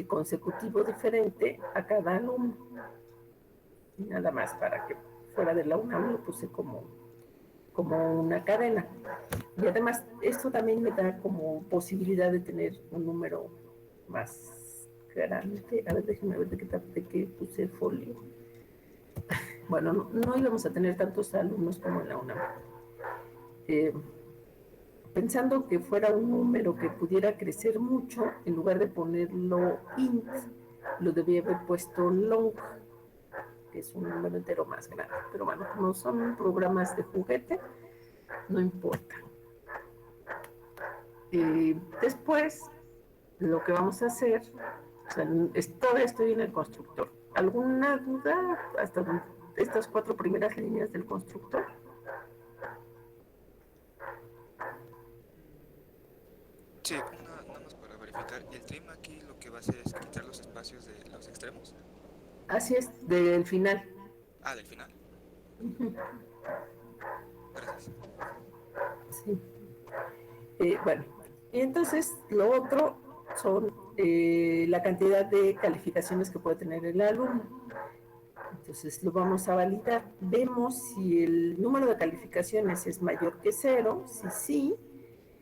consecutivo diferente a cada alumno. Nada más para que fuera de la UNAM lo puse como una cadena. Y además esto también me da como posibilidad de tener un número más grande. A ver, déjenme ver de qué puse folio. Bueno, no íbamos a tener tantos alumnos como en la UNAM. Pensando que fuera un número que pudiera crecer mucho, en lugar de ponerlo int, lo debía haber puesto long. que es un número entero más grande. Pero bueno, como son programas de juguete, no importa. Después, lo que vamos a hacer, o sea, todavía estoy en el constructor. ¿Alguna duda hasta estas 4 primeras líneas del constructor? Sí, nada más para verificar. El trim aquí lo que va a hacer es quitar los espacios de los extremos. Así es, del final. Ah, del final. Ujú. Gracias. Sí. Bueno, y entonces lo otro son la cantidad de calificaciones que puede tener el alumno. Entonces lo vamos a validar. Vemos si el número de calificaciones es mayor que 0. Si sí,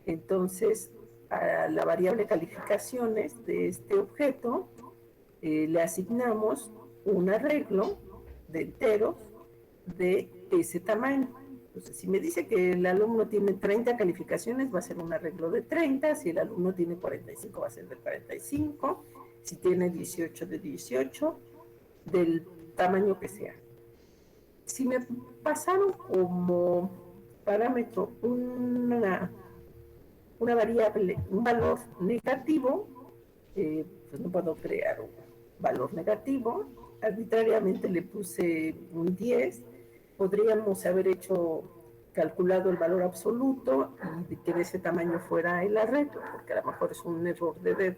entonces a la variable calificaciones de este objeto le asignamos un arreglo de enteros de ese tamaño. Entonces, si me dice que el alumno tiene 30 calificaciones, va a ser un arreglo de 30. Si el alumno tiene 45, va a ser de 45. Si tiene 18, de 18, del tamaño que sea. Si me pasaron como parámetro una variable, un valor negativo, pues no puedo crear un valor negativo. Arbitrariamente le puse un 10. Podríamos haber calculado el valor absoluto y que de ese tamaño fuera el arreglo, porque a lo mejor es un error de dedo.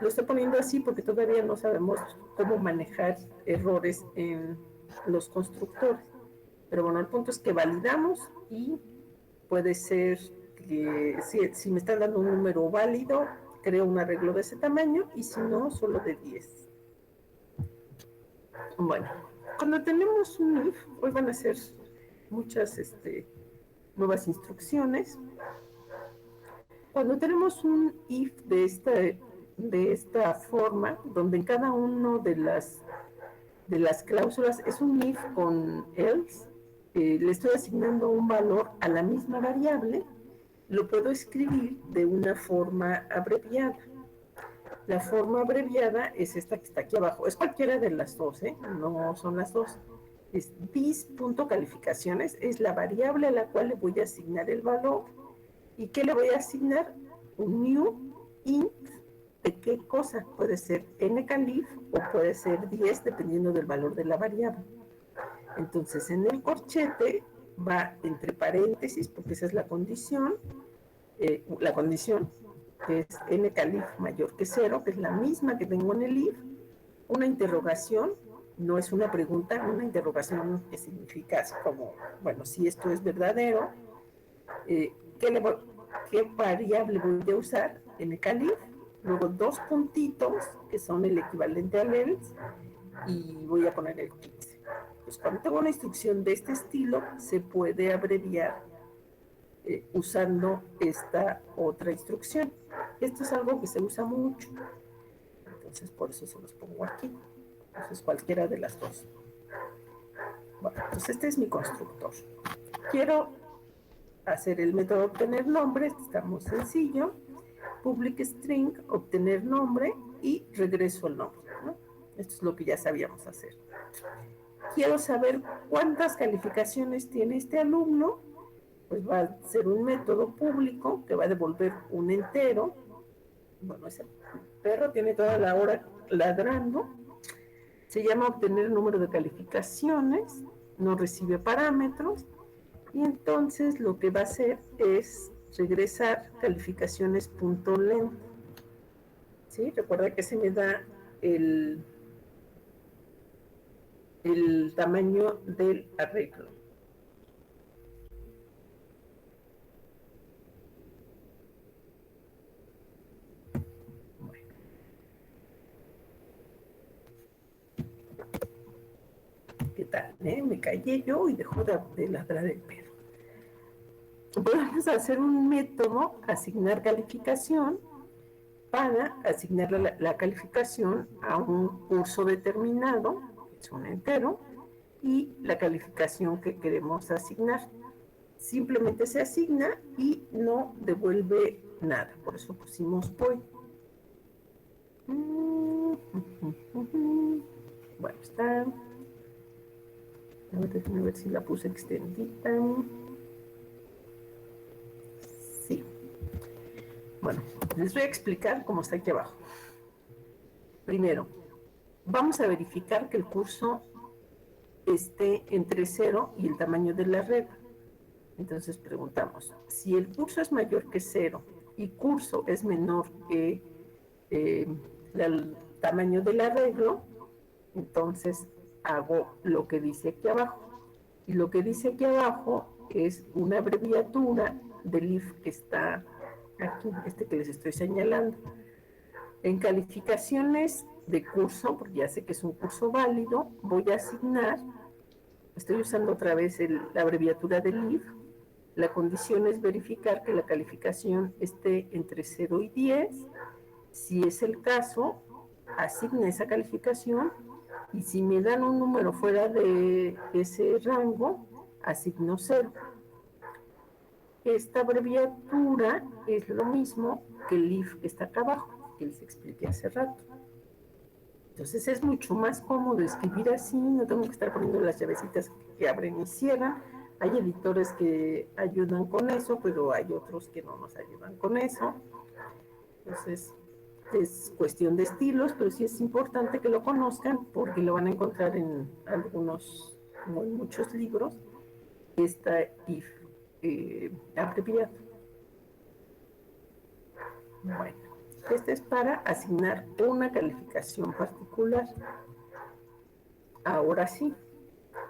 Lo estoy poniendo así porque todavía no sabemos cómo manejar errores en los constructores. Pero bueno, el punto es que validamos y puede ser que si me están dando un número válido, creo un arreglo de ese tamaño, y si no, solo de 10. Bueno, cuando tenemos un if, hoy van a ser muchas nuevas instrucciones. Cuando tenemos un if de esta forma, donde en cada uno de las cláusulas es un if con else, le estoy asignando un valor a la misma variable, lo puedo escribir de una forma abreviada. La forma abreviada es esta que está aquí abajo. Es cualquiera de las dos, no son las dos. Es this.calificaciones, es la variable a la cual le voy a asignar el valor. ¿Y qué le voy a asignar? Un new int. ¿De qué cosa? Puede ser ncalif o puede ser 10, dependiendo del valor de la variable. Entonces, en el corchete va entre paréntesis, porque esa es la condición, que es ncalif mayor que 0, que es la misma que tengo en el if, una interrogación, no es una pregunta, una interrogación que significa así como, bueno, si esto es verdadero, ¿qué variable voy a usar? Ncalif, luego 2 puntitos, que son el equivalente al else, y voy a poner el 15. Pues cuando tengo una instrucción de este estilo, se puede abreviar usando esta otra instrucción. Esto es algo que se usa mucho, entonces por eso se los pongo aquí. Entonces cualquiera de las dos. Bueno, pues este es mi constructor. Quiero hacer el método obtener nombre, está muy sencillo. Public string, obtener nombre, y regreso el nombre, ¿no? Esto es lo que ya sabíamos hacer. Quiero saber cuántas calificaciones tiene este alumno, pues va a ser un método público que va a devolver un entero. Bueno, ese perro tiene toda la hora ladrando. Se llama obtener número de calificaciones, no recibe parámetros, y entonces lo que va a hacer es regresar calificaciones.length. ¿Sí? Recuerda que se me da el tamaño del arreglo. Bueno. ¿Qué tal? Me callé yo y dejó de ladrar el perro. Podemos hacer un método, asignar calificación, para asignar la calificación a un curso determinado, que es un entero, y la calificación que queremos asignar. Simplemente se asigna y no devuelve nada, por eso pusimos void. Bueno, está. A ver, déjenme ver si la puse extendida. Sí. Bueno, les voy a explicar cómo está aquí abajo. Primero, vamos a verificar que el curso esté entre 0 y el tamaño de la regla. Entonces preguntamos, si el curso es mayor que 0 y curso es menor que el tamaño del arreglo, entonces hago lo que dice aquí abajo. Y lo que dice aquí abajo es una abreviatura del if que está aquí, que les estoy señalando. En calificaciones de curso, porque ya sé que es un curso válido, voy a asignar, estoy usando otra vez la abreviatura del if. La condición es verificar que la calificación esté entre 0 y 10. Si es el caso, asigna esa calificación y si me dan un número fuera de ese rango, asigno 0. Esta abreviatura es lo mismo que el if que está acá abajo, que les expliqué hace rato. Entonces es mucho más cómodo escribir así, no tengo que estar poniendo las llavecitas que abren y cierran. Hay editores que ayudan con eso, pero hay otros que no nos ayudan con eso. Entonces es cuestión de estilos, pero sí es importante que lo conozcan porque lo van a encontrar en algunos, como en muchos libros, esta if abreviado. Bueno, este es para asignar una calificación particular. Ahora sí,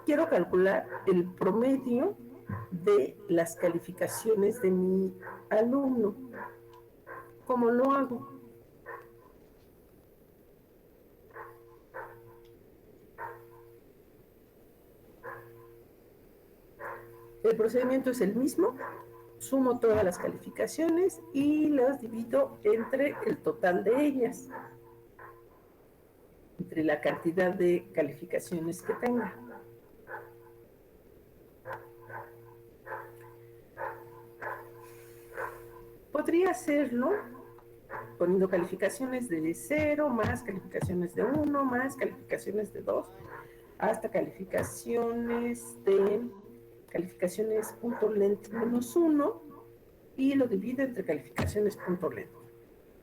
quiero calcular el promedio de las calificaciones de mi alumno. ¿Cómo lo hago? El procedimiento es el mismo. Sumo todas las calificaciones y las divido entre el total de ellas, entre la cantidad de calificaciones que tenga. Podría hacerlo poniendo calificaciones de 0 más calificaciones de 1 más calificaciones de 2 hasta calificaciones punto length menos 1 y lo divido entre calificaciones punto length.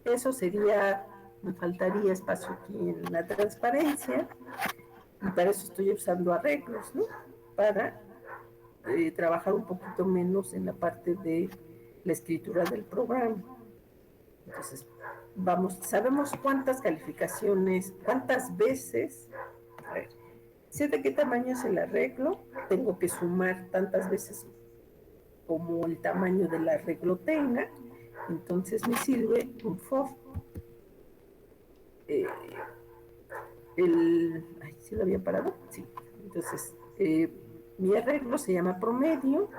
Eso sería, me faltaría espacio aquí en la transparencia y para eso estoy usando arreglos, ¿no? Para trabajar un poquito menos en la parte de la escritura del programa. Entonces, sabemos cuántas calificaciones, cuántas veces, a ver, sé de qué tamaño es el arreglo, tengo que sumar tantas veces como el tamaño del arreglo tenga, entonces me sirve un for. ¿Sí lo había parado? Sí. Entonces, mi arreglo se llama promedio,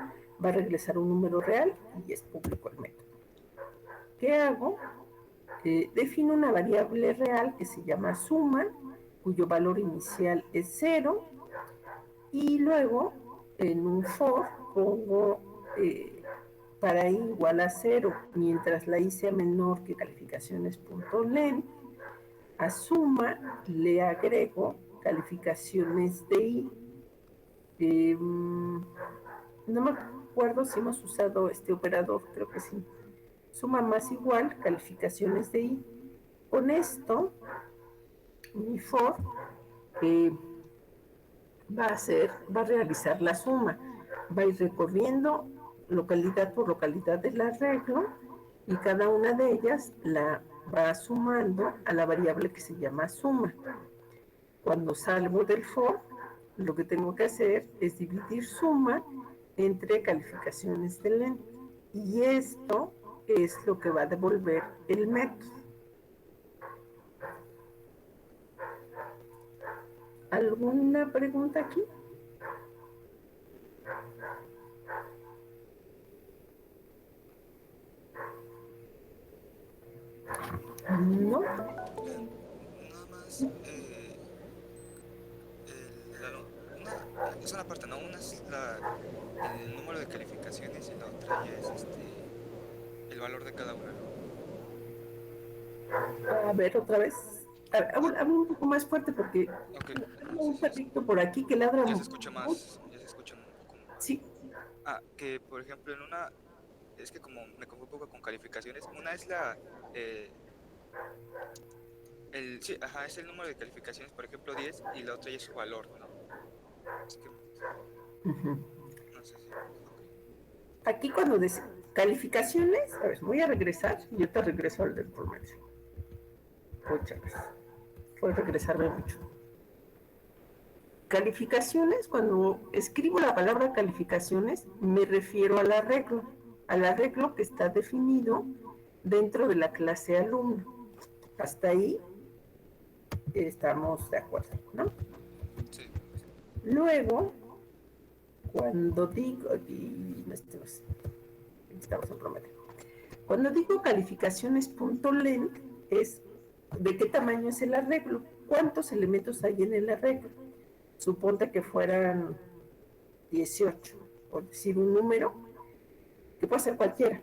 va a regresar un número real y es público el método. ¿Qué hago? Defino una variable real que se llama suma, cuyo valor inicial es 0, y luego en un for pongo para i igual a 0, mientras la i sea menor que calificaciones.length, a suma le agrego calificaciones de i. No me acuerdo si hemos usado este operador, creo que sí. Suma más igual calificaciones de i. Con esto, mi for va a realizar la suma. Va a ir recorriendo localidad por localidad del arreglo y cada una de ellas la va sumando a la variable que se llama suma. Cuando salgo del for, lo que tengo que hacer es dividir suma entre calificaciones de length. Y esto es lo que va a devolver el método. ¿Alguna pregunta aquí? No. Nada más, es una parte, ¿no? Una es el número de calificaciones y la otra ya es el valor de cada una, ¿no? A ver, otra vez. Habla un poco más fuerte porque Ok, tengo sí, un sí, perrito por aquí que ladra ya se mucho. escucha más, ya se escucha un poco más. Sí. Que por ejemplo en una, es que como me confundo un poco con calificaciones, una es eh, sí, ajá, es el número de calificaciones, por ejemplo 10, y la otra ya es su valor, ¿no? Es que, Ujú. no sé si, ok. Aquí cuando dice calificaciones, a ver, voy a regresar y yo te regreso al del promedio. Muchas gracias. Fue regresarme mucho. Calificaciones, cuando escribo la palabra calificaciones, me refiero al arreglo que está definido dentro de la clase alumno. Hasta ahí estamos de acuerdo, ¿no? Sí, Luego, cuando digo, y no estamos en promedio. Cuando digo calificaciones.length es de qué tamaño es el arreglo, cuántos elementos hay en el arreglo. Suponte que fueran 18, por decir un número, que puede ser cualquiera.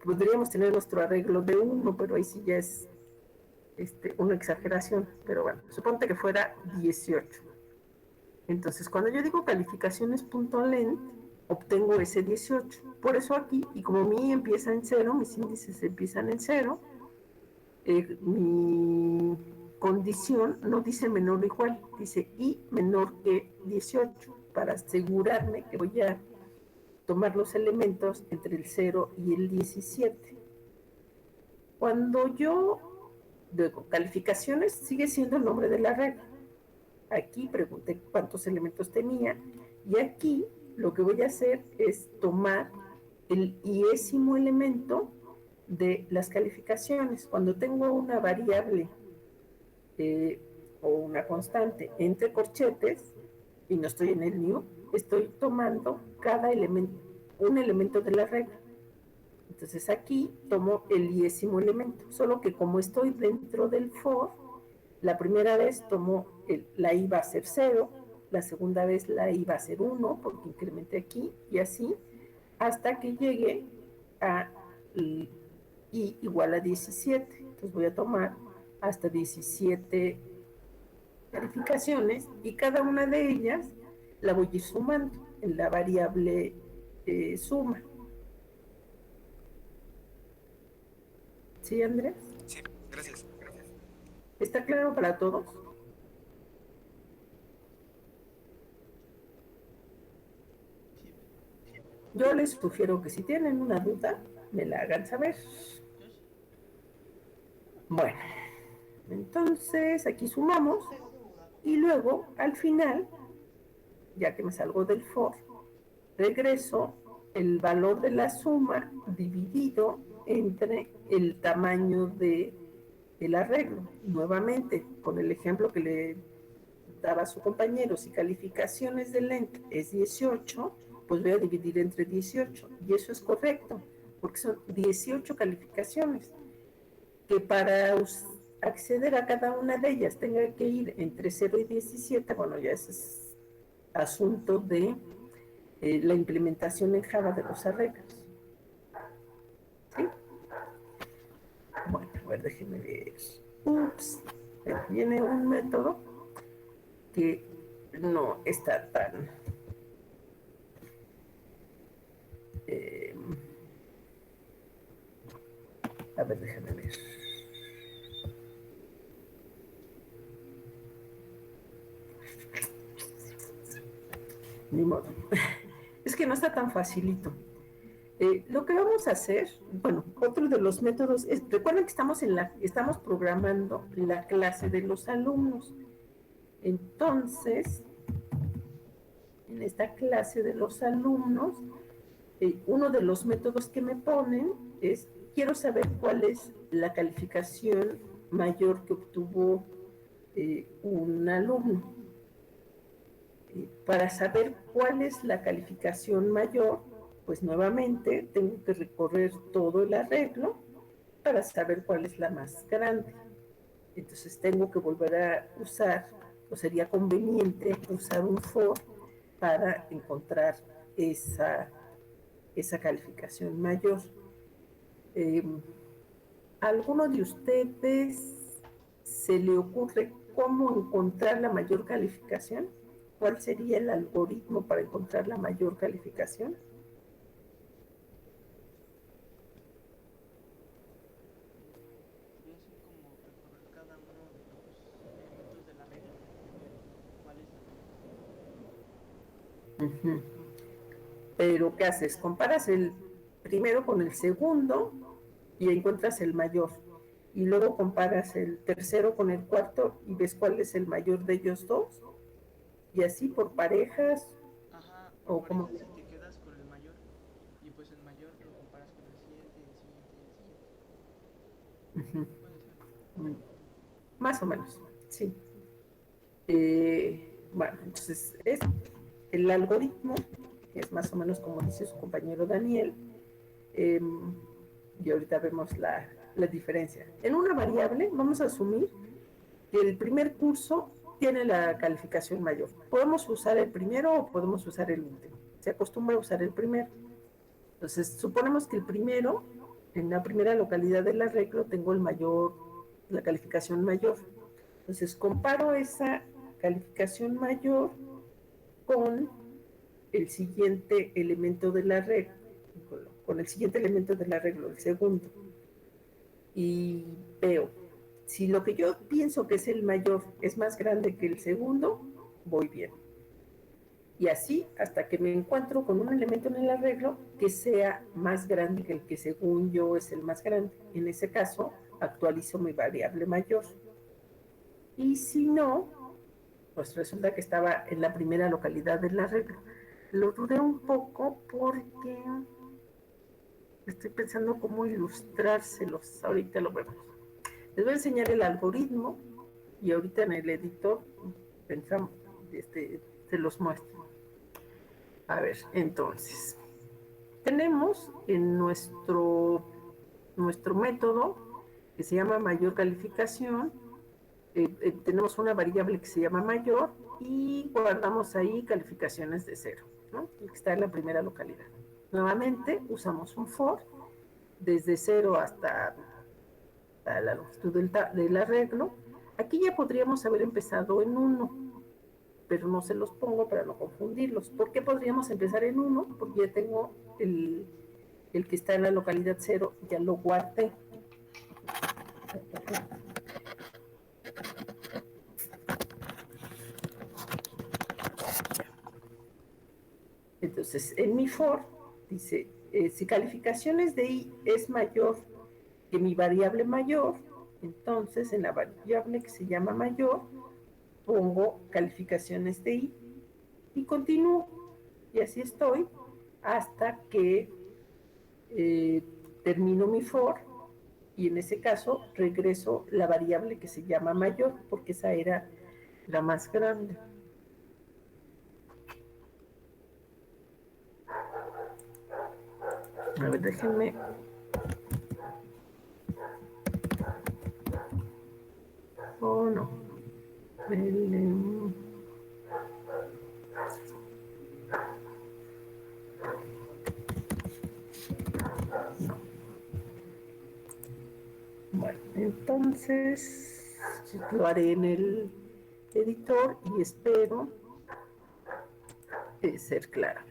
Podríamos tener nuestro arreglo de 1, pero ahí sí ya es una exageración. Pero bueno, suponte que fuera 18. Entonces, cuando yo digo calificaciones.length, obtengo ese 18. Por eso aquí, y como mi empieza en 0, mis índices empiezan en 0, mi condición no dice menor o igual, dice y menor que 18, para asegurarme que voy a tomar los elementos entre el 0 y el 17. Cuando yo digo calificaciones, sigue siendo el nombre de la regla. Aquí pregunté cuántos elementos tenía y aquí lo que voy a hacer es tomar el iésimo elemento de las calificaciones. Cuando tengo una variable o una constante entre corchetes y no estoy en el new, estoy tomando cada elemento, un elemento de la regla. Entonces aquí tomo el iésimo elemento, solo que como estoy dentro del for, la primera vez tomo la i va a ser 0, la segunda vez la i va a ser 1, porque incrementé aquí, y así, hasta que llegue a i igual a 17. Entonces voy a tomar hasta 17 calificaciones y cada una de ellas la voy a ir sumando en la variable suma. ¿Sí, Andrés? sí, gracias. ¿Está claro para todos? Sí, Yo les sugiero que si tienen una duda, me la hagan saber. yo sí. Bueno, entonces aquí sumamos y luego al final, ya que me salgo del for, regreso el valor de la suma dividido entre el tamaño del arreglo. Nuevamente, con el ejemplo que le daba a su compañero, si calificaciones de length es 18, pues voy a dividir entre 18. Y eso es correcto, porque son 18 calificaciones. Que para acceder a cada una de ellas tenga que ir entre 0 y 17, bueno, ya ese es asunto de la implementación en Java de los arreglos. ¿Sí? Bueno, a ver, déjenme ver. Ups, viene un método que no está tan... Eh, a ver, déjenme ver. Ni modo. Es que no está tan facilito. Lo que vamos a hacer, bueno, otro de los métodos es, recuerden que estamos programando la clase de los alumnos. Entonces, en esta clase de los alumnos, uno de los métodos que me ponen es, quiero saber cuál es la calificación mayor que obtuvo un alumno. Para saber cuál es la calificación mayor, pues nuevamente tengo que recorrer todo el arreglo para saber cuál es la más grande. Entonces tengo que volver a usar, o sería conveniente usar un for para encontrar esa calificación mayor. ¿Alguno de ustedes ¿se le ocurre cómo encontrar la mayor calificación? ¿Cuál sería el algoritmo para encontrar la mayor calificación? Voy a hacer como recorrer cada uno de los elementos de la regla y ver cuál es la mejor. Ujú. Pero, ¿qué haces? Comparas el primero con el segundo y encuentras el mayor. Y luego comparas el tercero con el cuarto y ves cuál es el mayor de ellos dos. Y así por parejas Ajá, por o como... parejas y te quedas con el mayor. Y pues el mayor lo comparas con el siguiente, y el siguiente, y el siguiente. Ujú. Puede ser. Más o menos, sí. Bueno, entonces es el algoritmo, que es más o menos como dice su compañero Daniel, eh, y ahorita vemos la diferencia. En una variable vamos a asumir que el primer curso tiene la calificación mayor. Podemos usar el primero o podemos usar el último. Se acostumbra a usar el primero. Entonces, suponemos que el primero, en la primera localidad del arreglo, tengo la calificación mayor. Entonces, comparo esa calificación mayor con el siguiente elemento del arreglo, con el siguiente elemento del arreglo, el segundo. Y veo, si lo que yo pienso que es el mayor es más grande que el segundo, voy bien. Y así hasta que me encuentro con un elemento en el arreglo que sea más grande que el que según yo es el más grande. En ese caso, actualizo mi variable mayor. Y si no, pues resulta que estaba en la primera localidad del arreglo. Lo dudé un poco porque estoy pensando cómo ilustrárselos. Ahorita lo vemos. Les voy a enseñar el algoritmo y ahorita en el editor pensamos, se los muestro. A ver, entonces, tenemos en nuestro método que se llama mayor calificación, tenemos una variable que se llama mayor y guardamos ahí calificaciones de 0, ¿no? Que está en la primera localidad. Nuevamente usamos un for desde 0 hasta la longitud del arreglo. Aquí ya podríamos haber empezado en 1, pero no se los pongo para no confundirlos. ¿Por qué podríamos empezar en 1? Porque ya tengo el que está en la localidad 0, ya lo guardé. Entonces, en mi for dice, si calificaciones de i es mayor que mi variable mayor, entonces en la variable que se llama mayor, pongo calificaciones de i y continúo. Y así estoy hasta que termino mi for y en ese caso regreso la variable que se llama mayor, porque esa era la más grande. A ver, déjenme. Oh, no. No. Bueno, entonces lo haré en el editor y espero ser clara.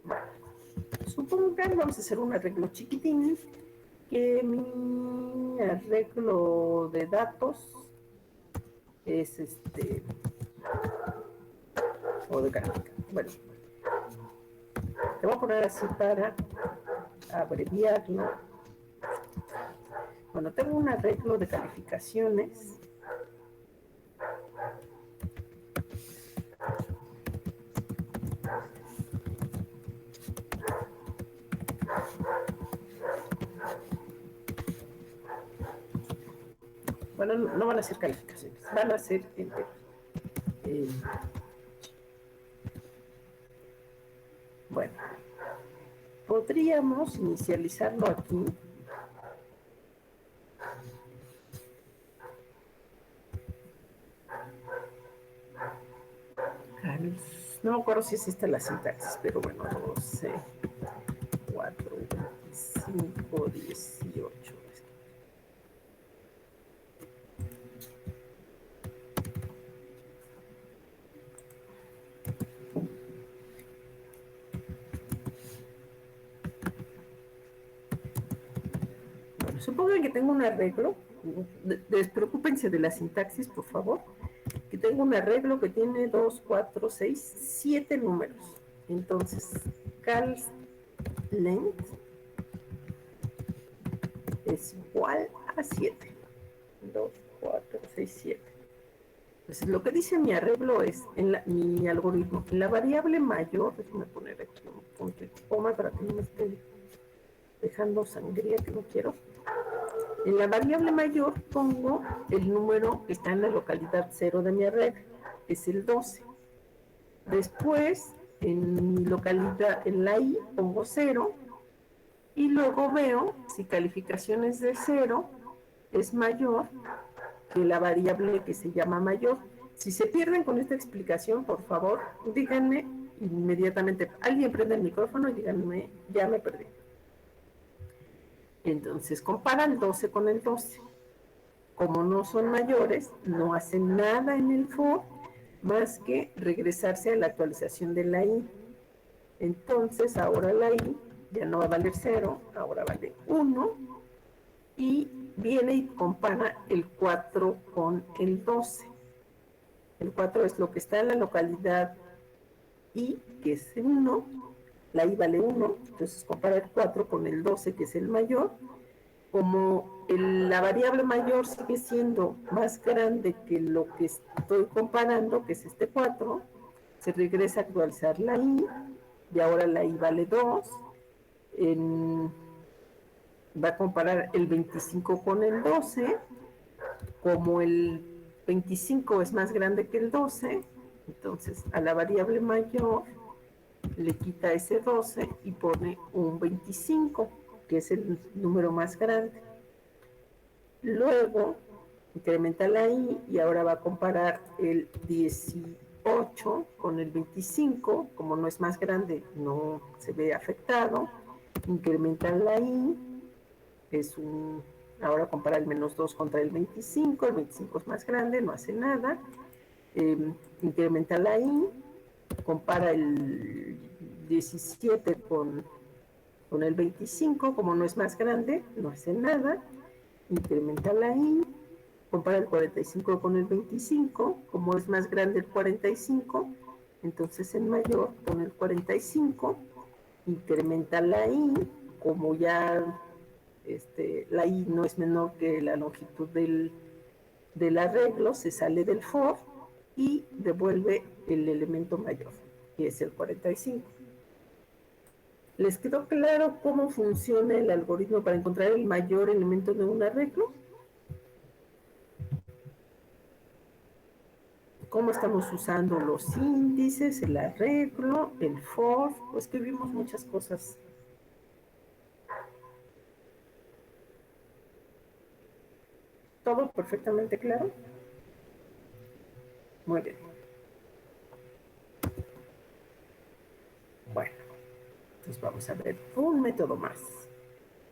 Bueno, supongan, vamos a hacer un arreglo chiquitín, que mi arreglo de datos es o de gráfica. Bueno, te voy a poner así para abreviarlo. Bueno, tengo un arreglo de calificaciones. Bueno, no van a ser calificaciones, van a ser enteros. Bueno, podríamos inicializarlo aquí. No me acuerdo si es esta la sintaxis, pero bueno, 12, 4, 25, 18. Supongan que tengo un arreglo, despreocúpense de la sintaxis, por favor, que tengo un arreglo que tiene 2, 4, 6, 7 números. Entonces, cal length es igual a 7. 2, 4, 6, 7. Entonces, lo que dice mi arreglo es, mi algoritmo, en la variable mayor, déjame poner aquí un punto y coma para que no me esté dejando sangría que no quiero. En la variable mayor pongo el número que está en la localidad 0 de mi arreglo, que es el 12. Después, en mi localidad, en la i, pongo 0, y luego veo si calificaciones de 0 es mayor que la variable que se llama mayor. Si se pierden con esta explicación, por favor, díganme inmediatamente. Alguien prende el micrófono y díganme, ya me perdí. Entonces, compara el 12 con el 12. Como no son mayores, no hacen nada en el for más que regresarse a la actualización de la i. Entonces, ahora la i ya no va a valer 0, ahora vale 1, y viene y compara el 4 con el 12. El 4 es lo que está en la localidad i, que es 1, la i vale 1, entonces compara el 4 con el 12, que es el mayor. Como la variable mayor sigue siendo más grande que lo que estoy comparando, que es este 4, se regresa a actualizar la i, y ahora la i vale 2, va a comparar el 25 con el 12, como el 25 es más grande que el 12, entonces a la variable mayor le quita ese 12 y pone un 25, que es el número más grande. Luego incrementa la i y ahora va a comparar el 18 con el 25, como no es más grande, no se ve afectado. Incrementa la i, ahora compara el menos 2 contra el 25 es más grande, no hace nada. Incrementa la i, compara el 17 con el 25, como no es más grande, no hace nada. Incrementa la i, compara el 45 con el 25, como es más grande el 45, entonces en mayor pone el 45, incrementa la i, como ya la i no es menor que la longitud del arreglo, se sale del for y devuelve el elemento mayor, que es el 45. ¿Les quedó claro cómo funciona el algoritmo para encontrar el mayor elemento de un arreglo? ¿Cómo estamos usando los índices, el arreglo, el for? Pues que vimos muchas cosas. ¿Todo perfectamente claro? Muy bien. Bueno, entonces vamos a ver un método más.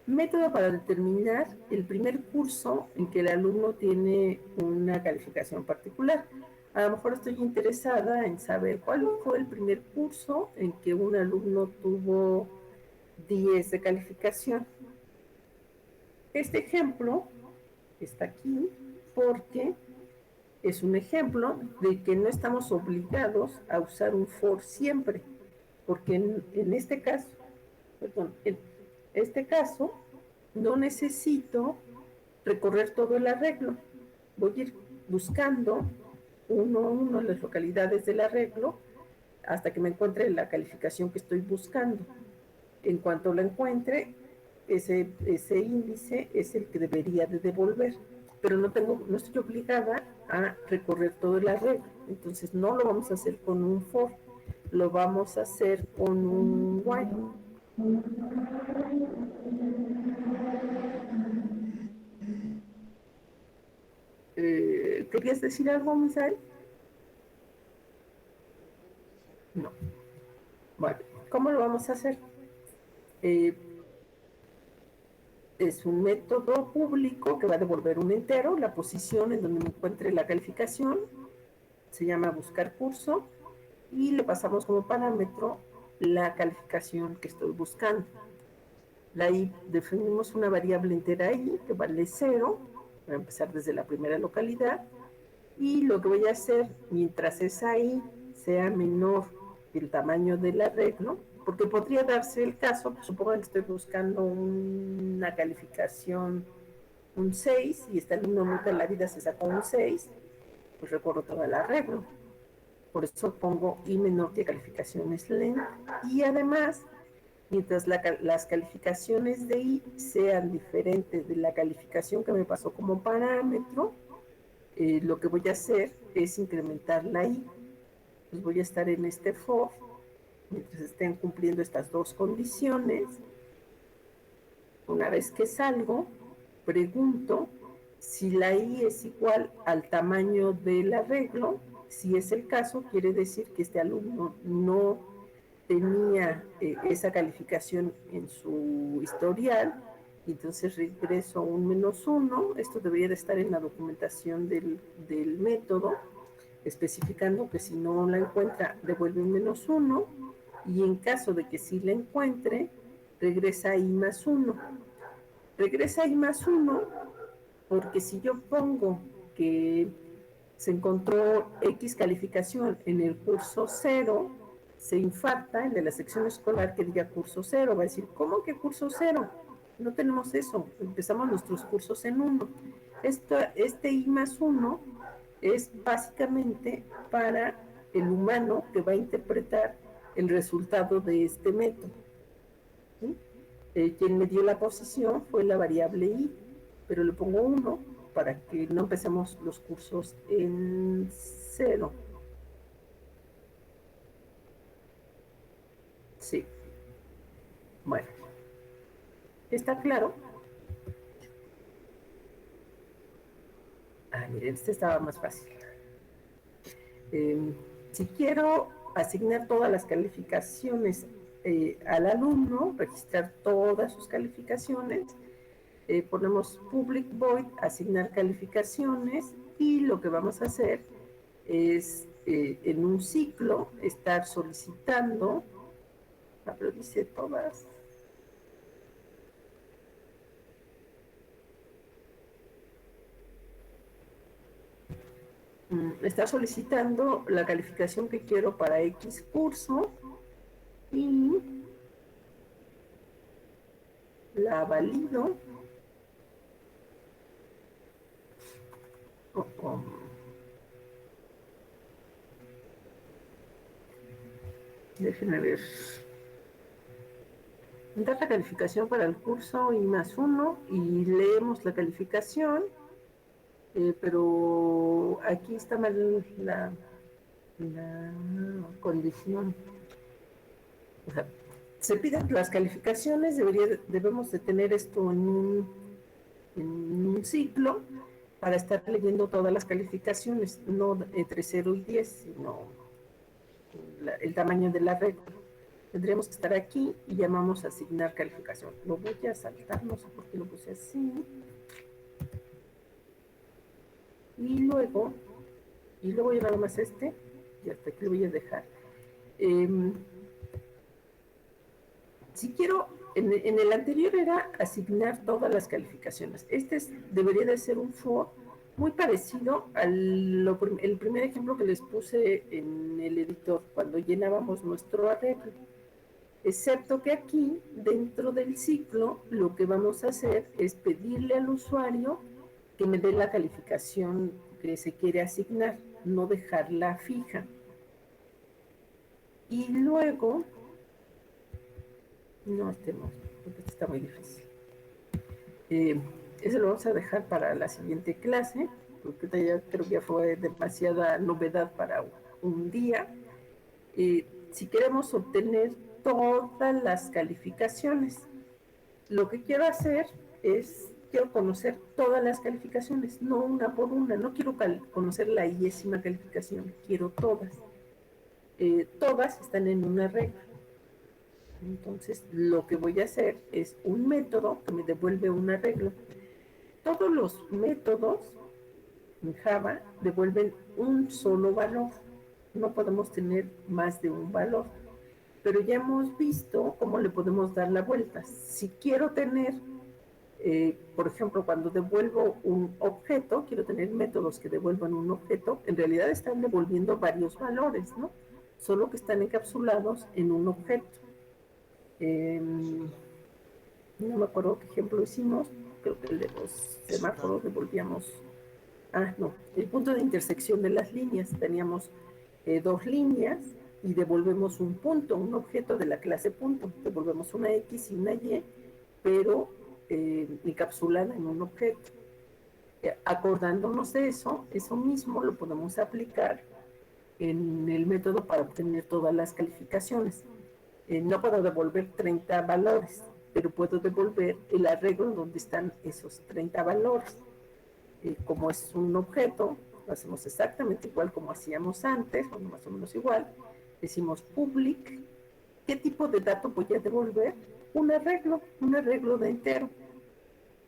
Método para determinar el primer curso en que el alumno tiene una calificación particular. A lo mejor estoy interesada en saber cuál fue el primer curso en que un alumno tuvo 10 de calificación. Este ejemplo está aquí porque es un ejemplo de que no estamos obligados a usar un for siempre, porque en este caso, perdón, en este caso no necesito recorrer todo el arreglo. Voy a ir buscando uno a uno las localidades del arreglo hasta que me encuentre la calificación que estoy buscando. En cuanto la encuentre, ese índice es el que debería de devolver, pero no estoy obligada a recorrer todo el arreglo. Entonces no lo vamos a hacer con un for, lo vamos a hacer con un while. ¿Querías decir algo, Misael? No. Bueno, ¿cómo lo vamos a hacer? Es un método público que va a devolver un entero, la posición en donde me encuentre la calificación, se llama buscar curso, y le pasamos como parámetro la calificación que estoy buscando. La i, definimos una variable entera i que vale 0, voy a empezar desde la primera localidad, y lo que voy a hacer, mientras esa i sea menor que el tamaño del arreglo, porque podría darse el caso, pues, supongo que estoy buscando una calificación, un 6, y este alumno nunca en la vida se sacó un 6, pues recorro todo el arreglo. Por eso pongo i menor que calificaciones len. Y además, mientras las calificaciones de i sean diferentes de la calificación que me pasó como parámetro, lo que voy a hacer es incrementar la i. Pues voy a estar en este for, mientras estén cumpliendo estas dos condiciones. Una vez que salgo, pregunto si la i es igual al tamaño del arreglo. Si es el caso, quiere decir que este alumno no tenía esa calificación en su historial, y entonces regreso un -1. Esto debería de estar en la documentación del método, especificando que si no la encuentra, devuelve un -1, y en caso de que sí la encuentre, regresa i más 1. Regresa i más 1 porque si yo pongo que se encontró X calificación en el curso 0, se infarta el de la sección escolar que diga curso 0. Va a decir, ¿cómo que curso 0? No tenemos eso, empezamos nuestros cursos en 1. Este I más 1 es básicamente para el humano que va a interpretar el resultado de este método. ¿Sí? Quien me dio la posición fue la variable I, pero le pongo 1 para que no empecemos los cursos en 0. Sí. Bueno. ¿Está claro? Ah, miren, este estaba más fácil. Si quiero asignar todas las calificaciones al alumno, registrar todas sus calificaciones, ponemos public void, asignar calificaciones, y lo que vamos a hacer es en un ciclo estar solicitando, pero dice todas, estar solicitando la calificación que quiero para X curso, y la valido. Déjenme ver. Dar la calificación para el curso I más 1, y leemos la calificación, pero aquí está mal la condición. O sea, se piden las calificaciones, debemos de tener esto en un ciclo para estar leyendo todas las calificaciones, no entre 0 y 10, sino el tamaño de la regla. Tendríamos que estar aquí y llamamos a asignar calificación. Lo voy a saltar, no sé por qué lo puse así. Y luego ya nada más y hasta aquí lo voy a dejar. Si quiero, en el anterior era asignar todas las calificaciones. Debería de ser un for muy parecido el primer ejemplo que les puse en el editor, cuando llenábamos nuestro arreglo. Excepto que aquí, dentro del ciclo, lo que vamos a hacer es pedirle al usuario que me dé la calificación que se quiere asignar, no dejarla fija. Y luego, porque esto está muy difícil. Eso lo vamos a dejar para la siguiente clase, porque ya creo que fue demasiada novedad para un día. Si queremos obtener todas las calificaciones, lo que quiero hacer es, quiero conocer todas las calificaciones, no una por una, no quiero conocer la 10ª calificación, quiero todas. Todas están en una regla. Entonces, lo que voy a hacer es un método que me devuelve un arreglo. Todos los métodos en Java devuelven un solo valor. No podemos tener más de un valor. pero ya hemos visto cómo le podemos dar la vuelta. Si quiero tener, por ejemplo, cuando devuelvo un objeto, quiero tener métodos que devuelvan un objeto, en realidad están devolviendo varios valores, ¿no? Solo que están encapsulados en un objeto. No me acuerdo qué ejemplo hicimos, creo que el de los semáforos devolvíamos, no, el punto de intersección de las líneas, teníamos dos líneas y devolvemos un punto, un objeto de la clase punto, devolvemos una X y una Y, pero encapsulada en un objeto. Acordándonos de eso mismo lo podemos aplicar en el método para obtener todas las calificaciones. No puedo devolver 30 valores, pero puedo devolver el arreglo donde están esos 30 valores. Como es un objeto, lo hacemos exactamente igual como hacíamos antes, o más o menos igual. Decimos public. ¿Qué tipo de dato voy a devolver? Un arreglo de entero.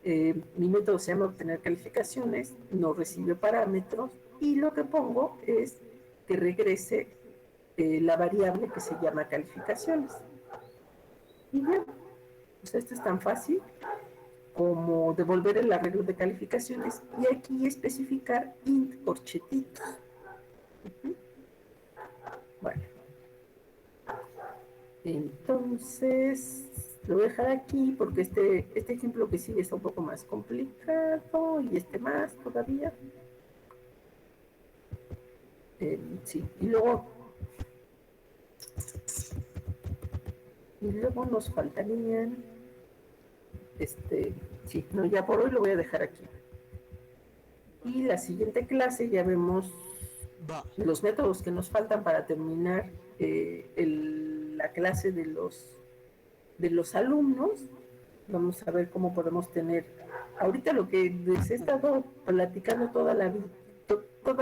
Mi método se llama obtener calificaciones, no recibe parámetros, y lo que pongo es que regrese la variable que se llama calificaciones. Y ya, pues esto es tan fácil como devolver el arreglo de calificaciones y aquí especificar int corchetitos. Bueno, entonces lo voy a dejar aquí porque este ejemplo que sigue está un poco más complicado y este más todavía. Sí, y luego nos faltarían sí, no, ya por hoy lo voy a dejar aquí. Y la siguiente clase ya vemos los métodos que nos faltan para terminar la clase de los alumnos. Vamos a ver cómo podemos tener, ahorita lo que les he estado platicando toda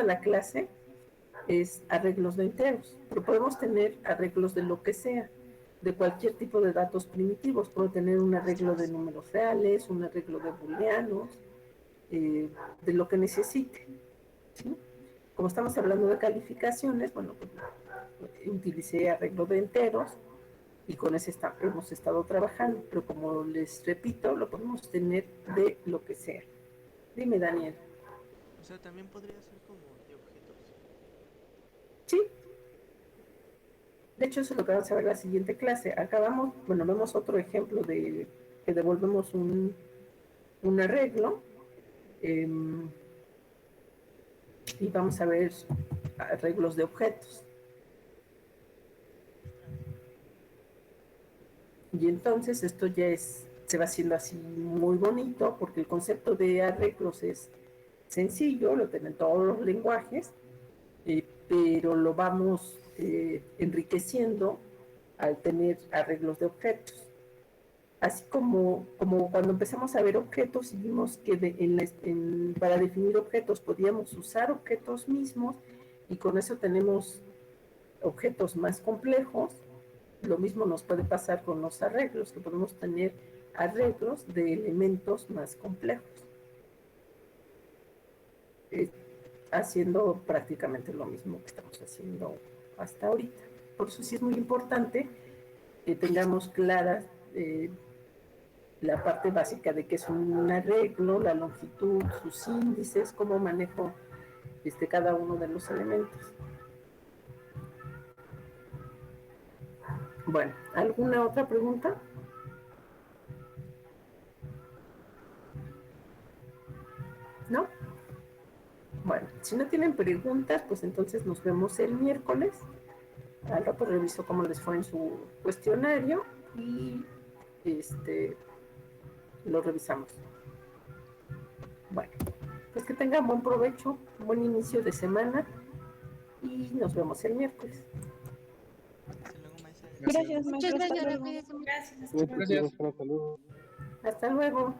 la clase es arreglos de enteros, pero podemos tener arreglos de lo que sea, de cualquier tipo de datos primitivos. Puedo tener un arreglo de números reales, un arreglo de booleanos, de lo que necesite, ¿sí? Como estamos hablando de calificaciones, bueno, pues utilicé arreglo de enteros y con ese hemos estado trabajando, pero como les repito, lo podemos tener de lo que sea. Dime, Daniel. O sea, también podría ser como de objetos. Sí. De hecho, eso es lo que vamos a ver en la siguiente clase. Vemos otro ejemplo de que devolvemos un arreglo. Y vamos a ver arreglos de objetos. Y entonces esto ya se va haciendo así muy bonito, porque el concepto de arreglos es sencillo, lo tienen todos los lenguajes, pero lo vamos enriqueciendo al tener arreglos de objetos. Así como cuando empezamos a ver objetos y vimos que para definir objetos podíamos usar objetos mismos y con eso tenemos objetos más complejos, lo mismo nos puede pasar con los arreglos, que podemos tener arreglos de elementos más complejos, haciendo prácticamente lo mismo que estamos haciendo hasta ahorita. Por eso sí es muy importante que tengamos claras la parte básica de qué es un arreglo, la longitud, sus índices, cómo manejo cada uno de los elementos. Bueno, ¿alguna otra pregunta? ¿No? Bueno, si no tienen preguntas, pues entonces nos vemos el miércoles. Al rato reviso cómo les fue en su cuestionario y lo revisamos. Bueno, pues que tengan buen provecho, buen inicio de semana y nos vemos el miércoles. Hasta luego, maestra. Gracias, Muchas maestra. gracias, Hasta luego. cuídense mucho. Gracias. Hasta luego.